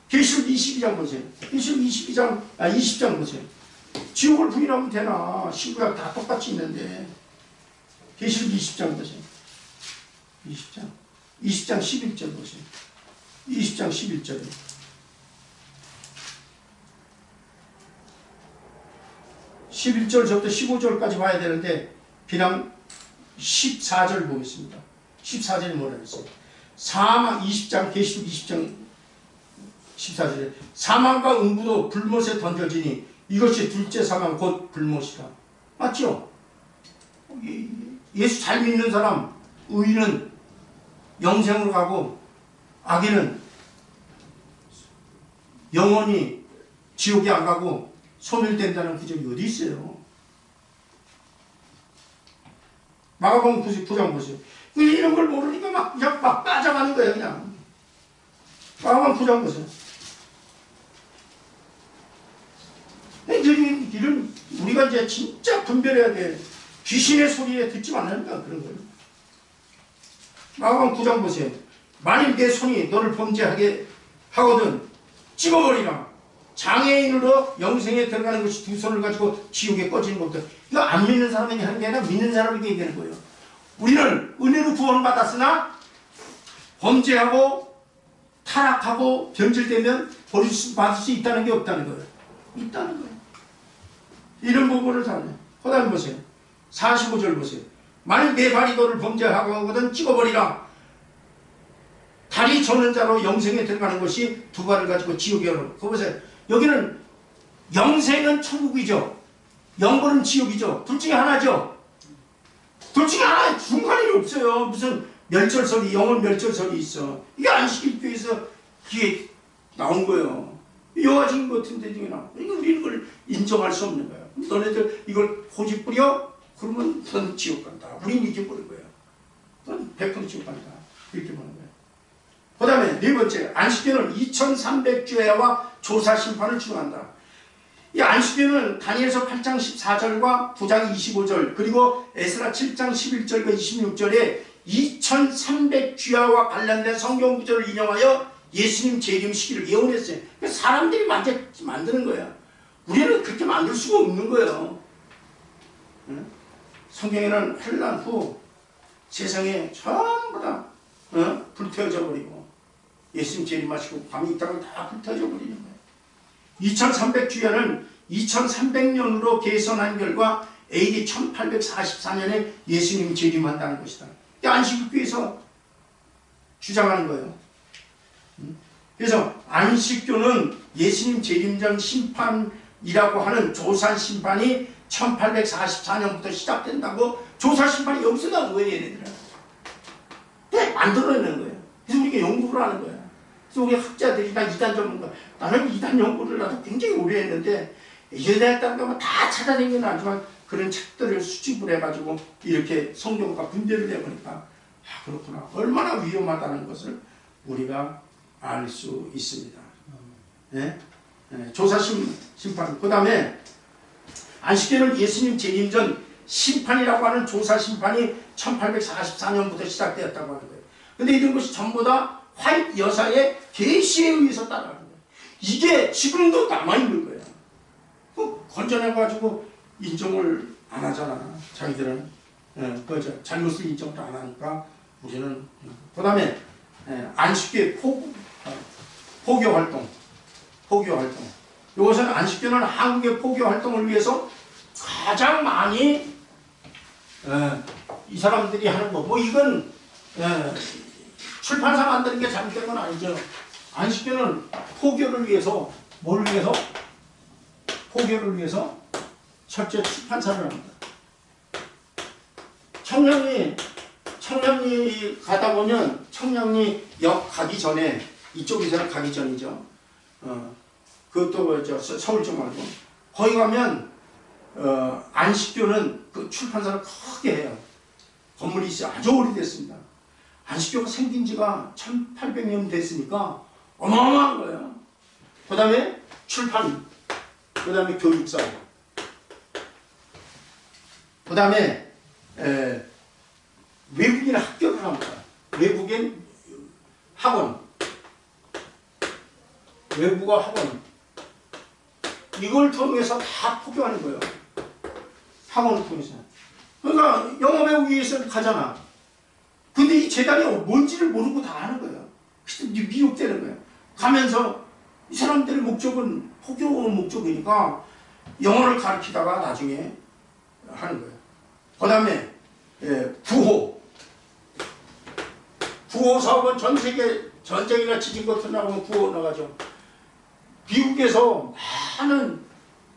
Speaker 1: 계시록 22장 보세요. 계시록 20장 보세요. 지옥을 부인하면 되나? 신구약 다 똑같이 있는데. 계시록 20장 보세요. 20장 11절 보세요. 20장 11절. 11절부터 15절까지 봐야 되는데 그냥 14절 보겠습니다. 14절이 뭐라 그랬어요? 사망 20장 계시록 20장 14절에 사망과 음부도 불못에 던져지니 이것이 둘째 사망 곧 불못이다. 맞죠? 예수 잘 믿는 사람 의인은 영생으로 가고 악인은 영원히 지옥에 안 가고 소멸된다는 구절이 어디 있어요? 마가복음 9장 보세요. 이런 걸 모르니까 막 빠져가는 거예요. 그냥 마가복음 9장 보세요. 이런 우리가 이제 진짜 분별해야 돼. 귀신의 소리에 듣지 말라니까 그런 거예요. 마가복음 9장 보세요. 만일 내 손이 너를 범죄하게 하거든 찍어버리라. 장애인으로 영생에 들어가는 것이 두 손을 가지고 지옥에 꺼지는 것도, 이거 안 믿는 사람이 하는 게 아니라 믿는 사람에게 얘기하는 거예요. 우리는 은혜로 구원을 받았으나 범죄하고 타락하고 변질되면 받을 수 있다는 게 없다는 거예요. 있다는 거예요. 이런 부분을 다 해요. 그 다음 보세요. 45절 보세요. 만일 내 발이 너를 범죄하고 하거든 찍어버리라. 다리 저는 자로 영생에 들어가는 것이 두 발을 가지고 지옥에 오는. 그거 보세요. 여기는 영생은 천국이죠. 영벌은 지옥이죠. 둘 중에 하나죠. 둘 중에 하나, 중간이 없어요. 무슨 멸절설이, 영원 멸절설이 있어. 이게 안식일교에서 이게 나온 거예요. 여호와 증인 같은 데 중에 나온 거예요. 우리는 그걸 인정할 수 없는 거예요. 너네들 이걸 고집 부려? 그러면 넌 지옥 간다. 우리는 이렇게 보는 거예요. 넌 100% 지옥 간다. 이렇게 보는 거예요. 그 다음에 네 번째, 안식교는 2300주야와 조사 심판을 주장한다. 이 안식교는 다니엘서 8장 14절과 9장 25절 그리고 에스라 7장 11절과 26절에 2300주야와 관련된 성경 구절을 인용하여 예수님 재림 시기를 예언했어요. 사람들이 만드는 거예요. 우리는 그렇게 만들 수가 없는 거예요. 성경에는 환난 후 세상에 전부 다 불태워져 버리고 예수님 재림하시고 밤이 있다가 다 불태워져 버리는 거예요. 2300주야는 2300년으로 계산한 결과 AD 1844년에 예수님이 재림한다는 것이다. 안식일교에서 주장하는 거예요. 그래서 안식교는 예수님 재림전 심판이라고 하는 조사 심판이 1844년부터 시작된다고. 조사 심판이 여기서 나온 거예요, 얘네들은. 네, 만들어내는 거예요. 그래서 우리가 연구를 하는 거예요. 그래서 우리 학자들이나 이단 전문가, 나는 이단 연구를 나도 굉장히 오래 했는데, 이전에 했다는 거면 다 찾아다니는 하지만 그런 책들을 수집을 해가지고 이렇게 성경과 분별을 해보니까, 아, 그렇구나. 얼마나 위험하다는 것을 우리가 알 수 있습니다. 네? 네, 조사 심판. 그 다음에 안식교는 예수님 재림 전 심판이라고 하는 조사 심판이 1844년부터 시작되었다고 하는 거예요. 근데 이런 것이 전부 다 화이트 여사의 계시에 의해서 따라가는 거예요. 이게 지금도 남아있는 거예요. 건져내가지고 인정을 안 하잖아. 자기들은. 그죠. 잘못을 인정을 안 하니까 우리는. 그 다음에 안식교의 포교 활동. 이것은 안식교는 한국의 포교 활동을 위해서 가장 많이 이 사람들이 하는 거. 뭐 이건 출판사 만드는 게 잘못된 건 아니죠. 안식교는 포교를 위해서, 뭘 위해서? 포교를 위해서 첫째 출판사를 합니다. 청량리 가다 보면 청량리역 가기 전에, 이쪽에서는 가기 전이죠. 그것도 서울 쪽 말고 거기 가면 안식교는 그 출판사를 크게 해요. 건물이 있어요. 아주 오래됐습니다. 안식교가 생긴 지가 1800년 됐으니까 어마어마한 거예요. 그 다음에 출판, 그 다음에 교육사, 그 다음에 외국인 학교를 합니다. 외국인 학원, 외국어 학원, 이걸 통해서 다 포교하는 거예요. 학원을 통해서. 그러니까 영어 배우기 위해서 가잖아. 근데 이 재단이 뭔지를 모르고 다 하는 거예요. 그래서 미혹되는 거예요. 가면서 이 사람들의 목적은 포교 목적이니까 영어를 가르치다가 나중에 하는 거예요. 그 다음에 구호 사업은 전 세계 전쟁이나 지진 같은 나오면 구호 나가죠. 미국에서 많은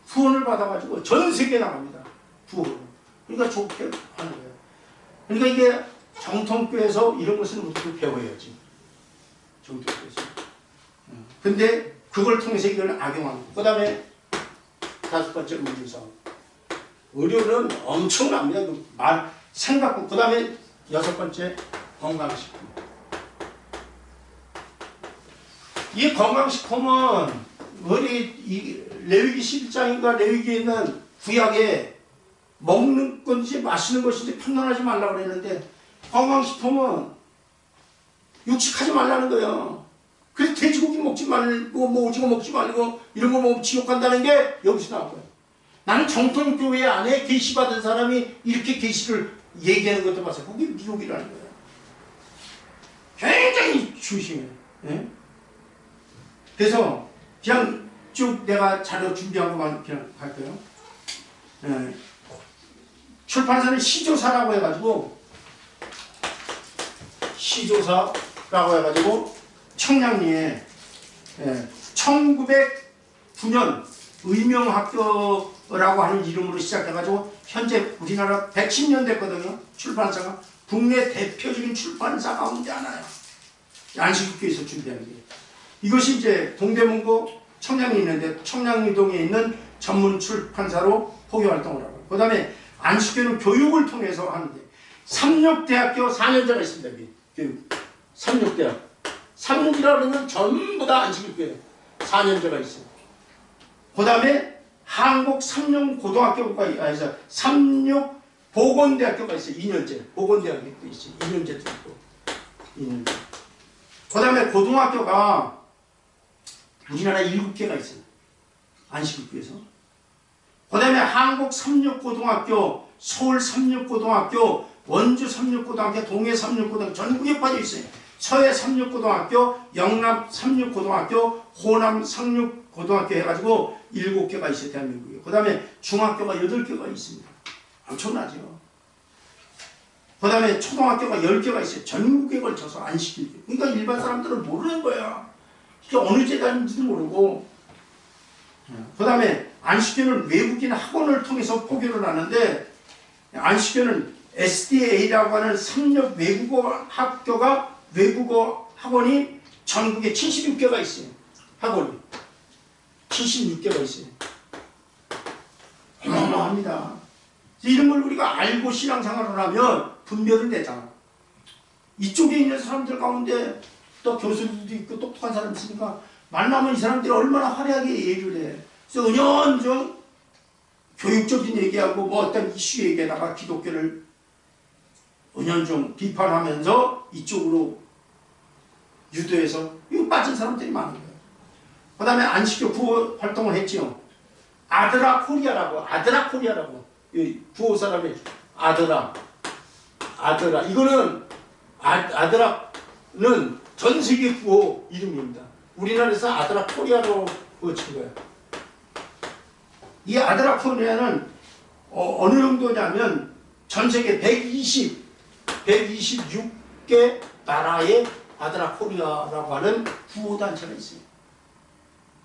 Speaker 1: 후원을 받아가지고 전 세계에 나갑니다. 구호. 그러니까 좋게 하는 거예요. 그러니까 이게 정통교에서 이런 것은 우리도 배워야지. 정통교에서. 근데 그걸 통해서 이걸 악용하는 거예요. 그 다음에 다섯 번째 의료사업. 의료는 엄청납니다. 생각고. 그 다음에 여섯 번째 건강식품. 이 건강식품은 우리 레위기 11장인가 레위기에 있는 구약에 먹는 건지 마시는 것인지 판단하지 말라고 그랬는데 건강식품은 육식하지 말라는 거예요. 그래서 돼지고기 먹지 말고 뭐 오징어 먹지 말고 이런 거 먹으면 지옥간다는 게 여기서 나온 거예요. 나는 정통교회 안에 계시받은 사람이 이렇게 계시를 얘기하는 것도 봤어요. 그게 미혹이라는 거예요. 굉장히 조심해요. 예? 그래서 그냥 쭉 내가 자료 준비한 것만 그냥 갈게요. 예. 출판사는 시조사라고 해가지고 청량리에 1909년 의명학교라고 하는 이름으로 시작해가지고 현재 우리나라 110년 됐거든요. 출판사가 국내 대표적인 출판사 가운데 하나예요. 안식교에서 준비하는 게. 이것이 이제 동대문구 청량리 있는데 청량리동에 있는 전문 출판사로 포교 활동을 하고, 그 다음에 안식교는 교육을 통해서 하는데 삼육대학교 4년제가 있습니다. 교육. 삼육대학. 3년이라고 하면 전부 다 안식교예요. 4년제가 있어요. 그 다음에 한국 삼육고등학교가 있어요. 삼육보건대학교가 있어요. 2년제. 보건대학교도 있어요. 2년제도 있고. 2년제. 그 다음에 고등학교가 우리나라 7개가 있어요. 안식교에서. 그 다음에 한국 삼육고등학교, 서울 삼육고등학교, 원주 삼육고등학교, 동해 삼육고등학교 전국에 빠져 있어요. 서해 삼육고등학교, 영남 삼육고등학교, 호남 삼육고등학교 해가지고 7개가 있어요. 대한민국에. 그 다음에 중학교가 8개가 있습니다. 엄청나죠. 그 다음에 초등학교가 10개가 있어요. 전국에 걸쳐서 안식교. 그러니까 일반 사람들은 모르는 거야. 이게 어느 재단인지도 모르고. 그 다음에 안식교는 외국인 학원을 통해서 포교를 하는데, 안식교는 SDA라고 하는 상력 외국어 학교가, 외국어 학원이 전국에 76개가 있어요. 학원이 76개가 있어요. 어마어마합니다. 이런 걸 우리가 알고 신앙생활을 하면 분별을 내잖아. 이쪽에 있는 사람들 가운데 또 교수들도 있고 똑똑한 사람이 있으니까 만나면 이 사람들이 얼마나 화려하게 얘기를 해. 그래서 은연중 교육적인 얘기하고 뭐 어떤 이슈 얘기에다가 기독교를 은연중 비판하면서 이쪽으로 유도해서 이거 빠진 사람들이 많은 거예요. 그 다음에 안식교 구호 활동을 했지요. 아드라 코리아라고, 구호 사람이 아드라. 이거는 아드라는 전 세계 구호 이름입니다. 우리나라에서 아드라 코리아로 친 거예요. 이 아드라 코리아는 어느 정도냐면 전 세계 126개 나라에 아드라 코리아라고 하는 구호단체가 있어요.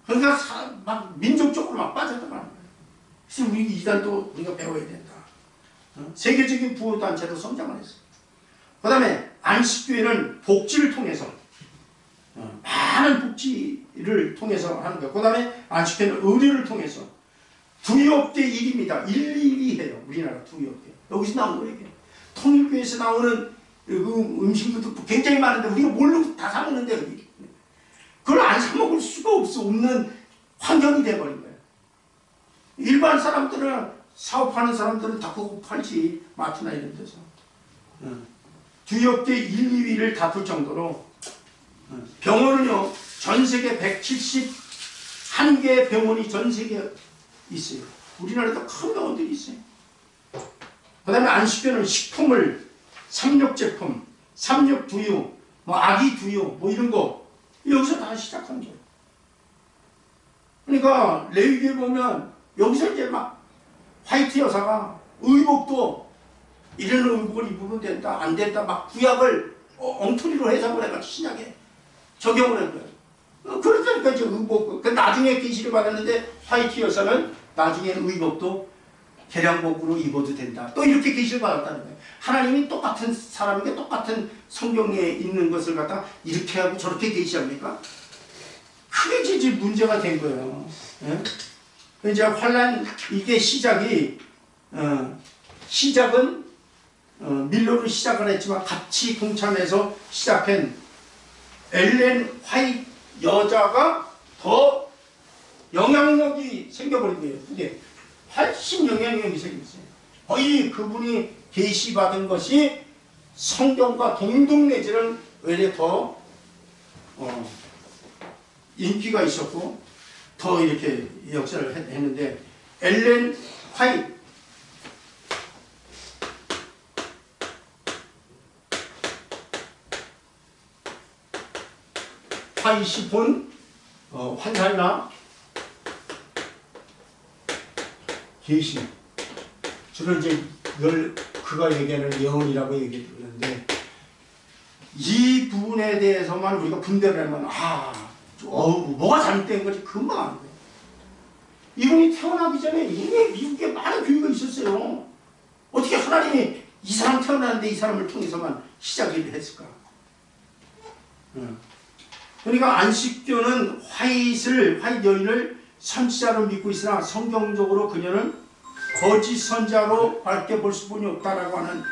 Speaker 1: 그러니까 막 민족적으로 막 빠져들어가는 거예요. 그래서 우리 이단도 우리가 배워야 된다. 세계적인 구호단체로 성장을 했어요. 그 다음에 안식교회는 복지를 통해서 많은 복지를 통해서 하는 거예요. 그 다음에 안식교회는 의료를 통해서 두이업대 1입니다. 1, 2 해요. 우리나라 두이업대. 여기서 나온 거예요. 통일교회에서 나오는 음식도 굉장히 많은데 우리가 모르고 다 사먹는데 여기. 그걸 안 사먹을 수가 없는 환경이 돼버린 거예요. 일반 사람들은 사업하는 사람들은 다 그거 팔지. 마트나 이런 데서. 두이업대 1, 2위를 다툴 정도로 병원은요. 전 세계 171개의 병원이 전 세계에 있어요. 우리나라에도 큰 병원들이 있어요. 그 다음에 안식교는 식품을 삼육제품, 삼육두유, 뭐 아기 두유 뭐 이런 거 여기서 다 시작한 거예요. 그러니까 레위기에 보면 여기서 이제 막 화이트 여사가 의복도 이런 의복을 입으면 된다 안 된다 막 구약을 엉터리로 해석을 해가지고 신약에 적용을 한 거예요. 그러니까 이제 의복 나중에 계시를 받았는데 화이트 여사는 나중에 의복도 개량복으로 입어도 된다. 또 이렇게 계시를 받았다는 거예요. 하나님이 똑같은 사람에게 똑같은 성경에 있는 것을 갖다 이렇게 하고 저렇게 계시합니까? 크게 이제 문제가 된 거예요. 예? 이제 환란 이게 시작은 밀로로 시작을 했지만 같이 동참해서 시작한 엘렌 화이트 여자가 더 영향력이 생겨버린 거예요. 그게 훨씬 영향력이 생겼어요. 거의 그분이 계시받은 것이 성경과 동등내지는 외래 더 인기가 있었고 더 이렇게 역사를 했는데 엘렌 화이트이 본 환상이나 계시 주로 이제 늘 그가 얘기하는 예언이라고 얘기했는데 이 부분에 대해서만 우리가 분별을 하면 뭐가 잘못된 거지 금방 아는 거예요. 이분이 태어나기 전에 이미 미국에 많은 교회가 있었어요. 어떻게 하나님이 이 사람 태어났는데 이 사람을 통해서만 시작을 했을까? 그러니까 안식교는 화이트 여인을 선지자로 믿고 있으나 성경적으로 그녀는 거짓 선자로 밝게 볼 수뿐이 없다라고 하는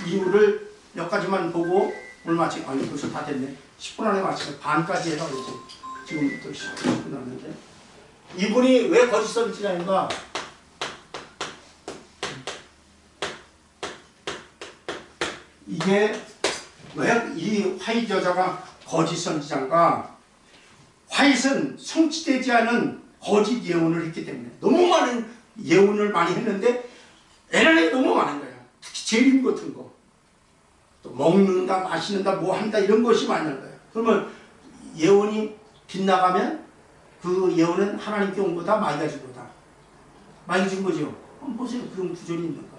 Speaker 1: 이유를 몇 가지만 보고 오늘 마치 벌써 다 됐네. 10분 안에 마치면 반까지 해서 지금부터 10분 남았는데 이분이 왜 거짓 선지자인가? 이게 왜 이 화이트 여자가 거짓 선지자인가? 화이트는 성취되지 않은 거짓 예언을 했기 때문에 너무 많은 예언을 많이 했는데 에너지가 너무 많은 거야. 특히 재림 같은 거. 또 먹는다, 마시는다, 뭐 한다 이런 것이 많은 거야. 그러면 예언이 빗나가면 그 예언은 하나님께 온 거다, 마귀가 준 거다. 마귀가 준 거죠. 한번 보세요. 그런 구절이 있는가.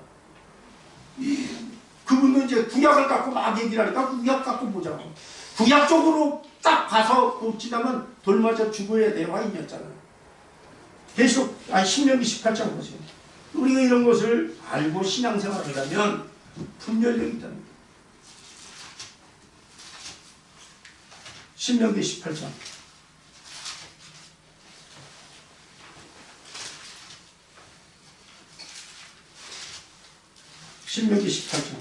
Speaker 1: 그분도 이제 구약을 갖고 막 얘기를 하니까 구약 갖고 보자고. 구약적으로 딱 가서 봅시다면 돌 맞아 죽어야 돼. 와인이었잖아요. 계속 신명기 18장 보세요. 우리가 이런 것을 알고 신앙생활을 하면 분별력이 있다는 거예요. 신명기 18장. 신명기 18장.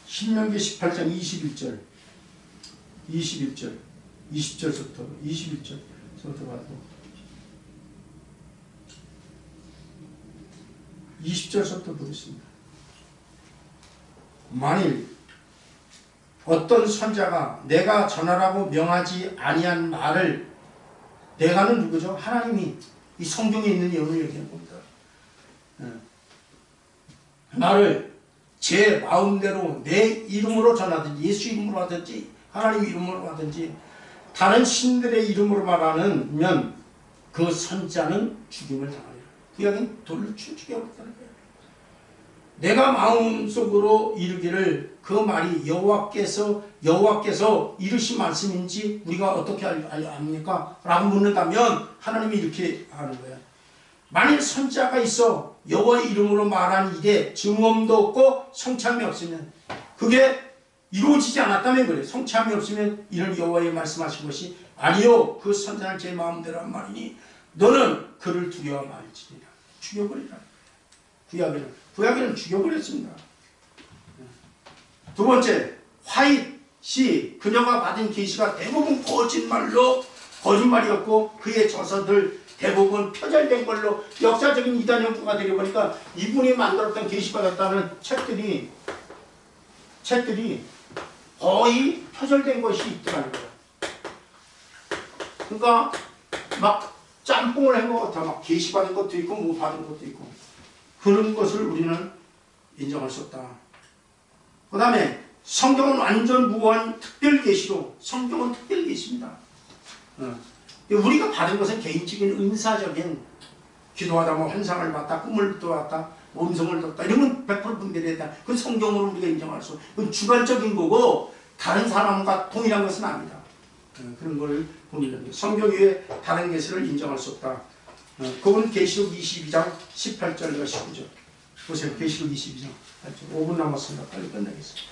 Speaker 1: 신명기 18장 21절. 21절. 20절부터 21절부터 가고 20절부터 보겠습니다. 만일 어떤 선자가 내가 전하라고 명하지 아니한 말을, 내가는 누구죠? 하나님이 이 성경에 있는 예언을 얘기하는 겁니다. 말을 제 마음대로 내 이름으로 전하든지 예수 이름으로 하든지 하나님 이름으로 하든지 다른 신들의 이름으로 말하면 그 선자는 죽임을 당하리라. 구약은 돌로 죽여버렸다는 거예요. 내가 마음속으로 이르기를 그 말이 여호와께서 이르신 말씀인지 우리가 어떻게 압니까? 라고 묻는다면 하나님이 이렇게 하는 거예요. 만일 선자가 있어 여호와의 이름으로 말한 일에 증언도 없고 성참이 없으면, 그게 이루어지지 않았다면 그래. 성참이 없으면 이런 여호와의 말씀하신 것이 아니요 그 선자는 제 마음대로 한 말이니 너는 그를 두려워 말지니라. 죽여버리라. 구약에는 죽여버렸습니다. 두 번째, 화잇이 그녀가 받은 계시가 대부분 거짓말이었고 그의 저서들 대부분 표절된 걸로 역사적인 이단 연구가 되어보니까 이분이 만들었던 계시받았다는 책들이 거의 표절된 것이 있더라는 거예요. 그러니까 막 짬뽕을 한 것 같아. 막 계시받은 것도 있고 뭐 받은 것도 있고, 그런 것을 우리는 인정할 수 없다. 그 다음에 성경은 완전 무한 특별 계시로, 성경은 특별 계시입니다. 우리가 받은 것은 개인적인 은사적인, 기도하다 뭐 환상을 봤다, 꿈을 또왔다, 음성을 듣다, 이러면 100% 분별해야 돼. 그건 성경으로 우리가 인정할 수, 그건 주관적인 거고 다른 사람과 동일한 것은 아니다. 그런 걸 보면 성경 외에 다른 계시를 인정할 수 없다. 그건 계시록 22장 18절과 19절 보세요. 계시록 22장 18절. 5분 남았습니다. 빨리 끝내겠습니다.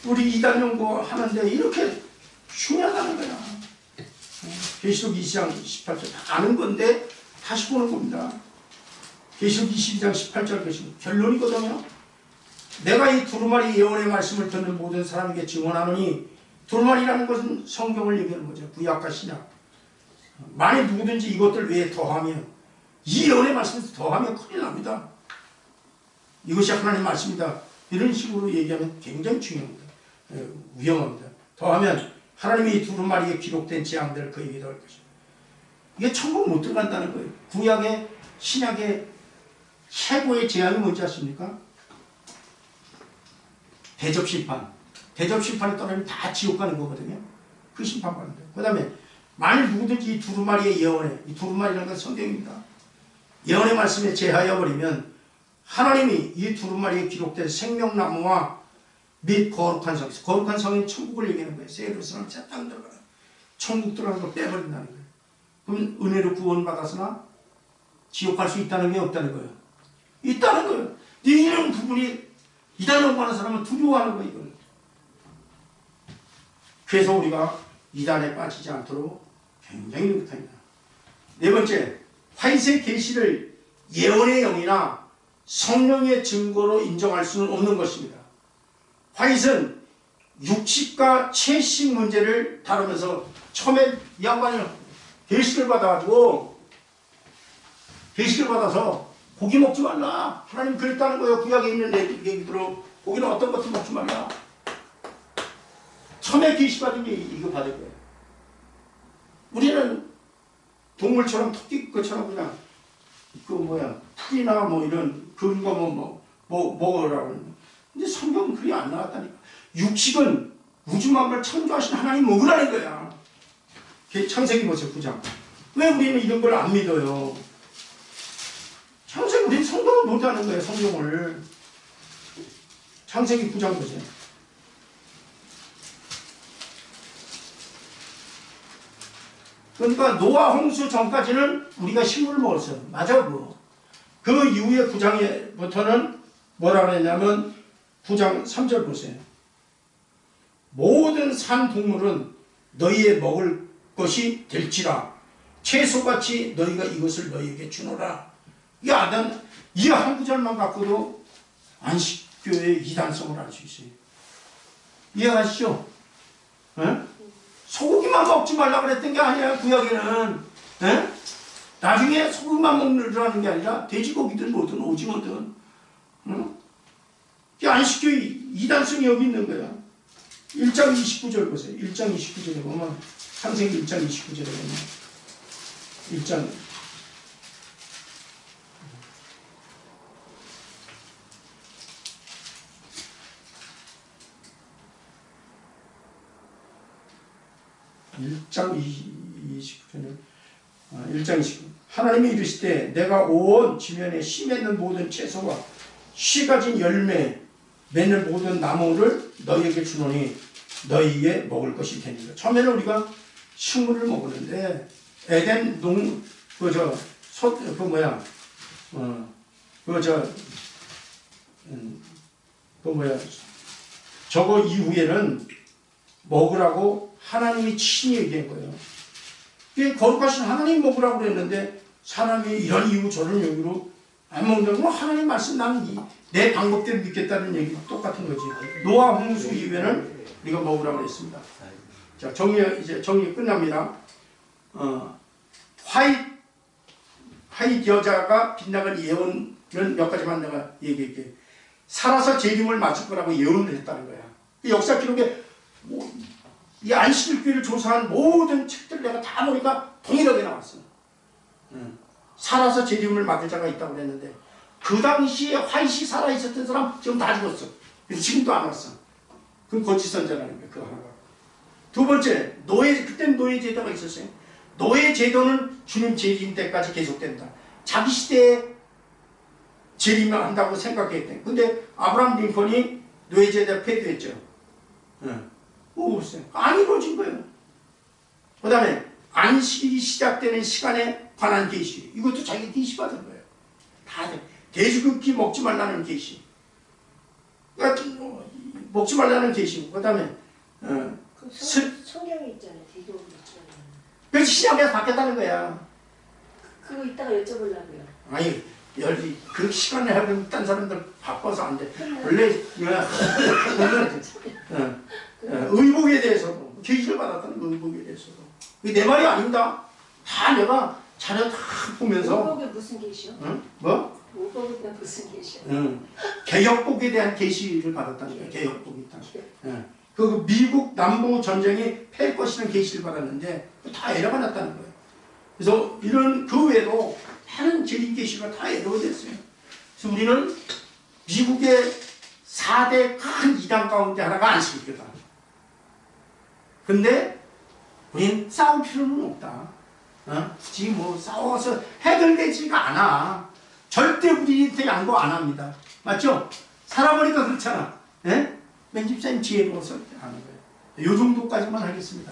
Speaker 1: 우리 이단 연구 하는데 이렇게 중요하다는 거야. 계시록 22장 18절 아는 건데 다시 보는 겁니다. 계시록 22장 18절 계시록 결론이거든요. 내가 이 두루마리 예언의 말씀을 듣는 모든 사람에게 증언하노니, 두루마리라는 것은 성경을 얘기하는 거죠. 구약과 신약. 만일 누구든지 이것들 외에 더하면, 이 예언의 말씀에서 더하면 큰일 납니다. 이것이 하나님의 말씀이다. 이런 식으로 얘기하면 굉장히 중요합니다. 위험합니다. 더하면 하나님이 이 두루마리에 기록된 재앙들을 그에게 더할 것입니다. 이게 천국 못 들어간다는 거예요. 구약의 신약의 최고의 재앙이 뭔지 아십니까? 대접심판. 대접심판이 떠나면 다 지옥 가는 거거든요. 그 심판받는 거예요. 그 다음에 만일 누구든지 이 두루마리의 예언에, 이 두루마리라는 건 성경입니다. 예언의 말씀에 제하여 버리면 하나님이 이 두루마리에 기록된 생명나무와 및 거룩한 성, 거룩한 성인 천국을 얘기하는 거예요. 새 예루살렘 새 땅 들어가는, 천국 들어가는 걸 빼버린다는 거예요. 그럼 은혜로 구원받았으나 지옥 갈 수 있다는 게 없다는 거예요. 있다는 거예요. 이런 부분이 이단 연구하는 사람은 두려워하는 거예요. 이걸. 그래서 우리가 이단에 빠지지 않도록 굉장히 노력합니다. 네 번째, 화이트의 계시를 예언의 영이나 성령의 증거로 인정할 수는 없는 것입니다. 화이트는 육식과 채식 문제를 다루면서 처음에 이 양반이 계시를 받아가지고, 계시를 받아서 고기 먹지 말라. 하나님 그랬다는 거예요. 구약에 있는 얘기대로 고기는 어떤 것도 먹지 말라. 처음에 계시 받은 게 이거 받을 거예요. 우리는 동물처럼 토끼 것처럼 그냥 풀이나 뭐 이런 그런 거 먹으라고 하는. 근데 성경은 그게 안 나왔다니까. 육식은 우주 만물 창조하신 하나님 먹으라는 거야. 창세기 보세요, 9장. 왜 우리는 이런 걸 안 믿어요? 창세기 우리는 성경을 못하는 거예요, 성경을. 창세기 9장 보세요. 그러니까 노아 홍수 전까지는 우리가 식물을 먹었어요. 맞아, 그거. 그 이후에 9장부터는 뭐라 그랬냐면 9장 3절 보세요. 모든 산 동물은 너희의 먹을 것이 될지라 채소같이 너희가 이것을 너희에게 주노라. 이 아단, 이 한 구절만 갖고도 안식교의 이단성을 알 수 있어요. 이해하시죠? 에? 소고기만 먹지 말라 그랬던 게 아니야, 구약에는. 에? 나중에 소고기만 먹으라는 게 아니라 돼지고기든 뭐든 오징어든. 응? 이 안식교의 이단성이 여기 있는 거야. 1장 29절 보세요. 1장 29절에 보면 창세기 1장 29절에 보면 1장 29절에 1장 29절 하나님이 이르시되 내가 온 지면에 씨 맺는 모든 채소와 씨 가진 열매 맺는 모든 나무를 너희에게 주노니 너희에게 먹을 것이 되니라. 처음에는 우리가 식물을 먹었는데 에덴 저거 이후에는 먹으라고 하나님이 친히 얘기한 거예요. 거룩하신 하나님 먹으라고 그랬는데 사람이 이런 이유 저런 이유로 안 먹는다고 하나님 말씀 나는 내 방법대로 믿겠다는 얘기 똑같은 거지. 노아 홍수 이후에는 우리가 먹으라고 했습니다. 자, 이제 정리 끝납니다. 화이트 여자가 빗나간 예언은 몇 가지만 내가 얘기할게. 살아서 재림을 맞을 거라고 예언을 했다는 거야. 역사 기록에 이 안식일교회를 조사한 모든 책들 내가 다 보니까 동일하게 나왔어. 살아서 재림을 맞을 자가 있다고 그랬는데 그 당시에 화이시 살아있었던 사람 지금 다 죽었어. 그래서 지금도 안 왔어. 그건 거짓 선자라는 거야. 그거 하나가. 두 번째, 그때는 노예 제도가 있었어요. 노예 제도는 주님 재림 때까지 계속된다. 자기 시대에 재림을 한다고 생각했대. 근데 아브라함 링컨이 노예 제도 폐기했죠. 안 이루어진 거예요. 그 다음에 안식일이 시작되는 시간에 관한 계시. 이것도 자기 계시 받은 거예요. 다들 돼지고기 먹지 말라는 계시. 먹지 말라는 계시고, 그 다음에
Speaker 2: 성경에 있잖아요. 돼지고기 먹지 말라는.
Speaker 1: 그래서 시작에서 바뀌었다는 거야.
Speaker 2: 그거 이따가 여쭤보려고요.
Speaker 1: 아니, 그 시간에 하면 딴 사람들 바빠서 안 돼. 원래 의복에 대해서도 계시를 받았다는 거, 의복에 대해서도. 내 말이 아닙니다. 다 내가 자료 다 보면서.
Speaker 2: 의복에 무슨 계시요?
Speaker 1: 응? 뭐?
Speaker 2: 의복에 무슨 계시요?
Speaker 1: 개혁복에 대한 계시를 받았다는 거예요. 개혁복이 있다. 그 미국 남부 전쟁이 패할 것이라는 계시를 받았는데 다 에러가 났다는 거예요. 그래서 이런 그 외에도 다른 재림 계시가 다 에러가 됐어요. 그래서 우리는 미국의 4대 큰 이단 가운데 하나가 안식일교다. 근데 우린 싸울 필요는 없다. 굳이 뭐 싸워서 해결되지가 않아. 절대 우리한테 양보 안 합니다. 맞죠? 살아보니까 그렇잖아. 맨 집사님 지혜로워서 하는 거예요. 이 정도까지만 하겠습니다.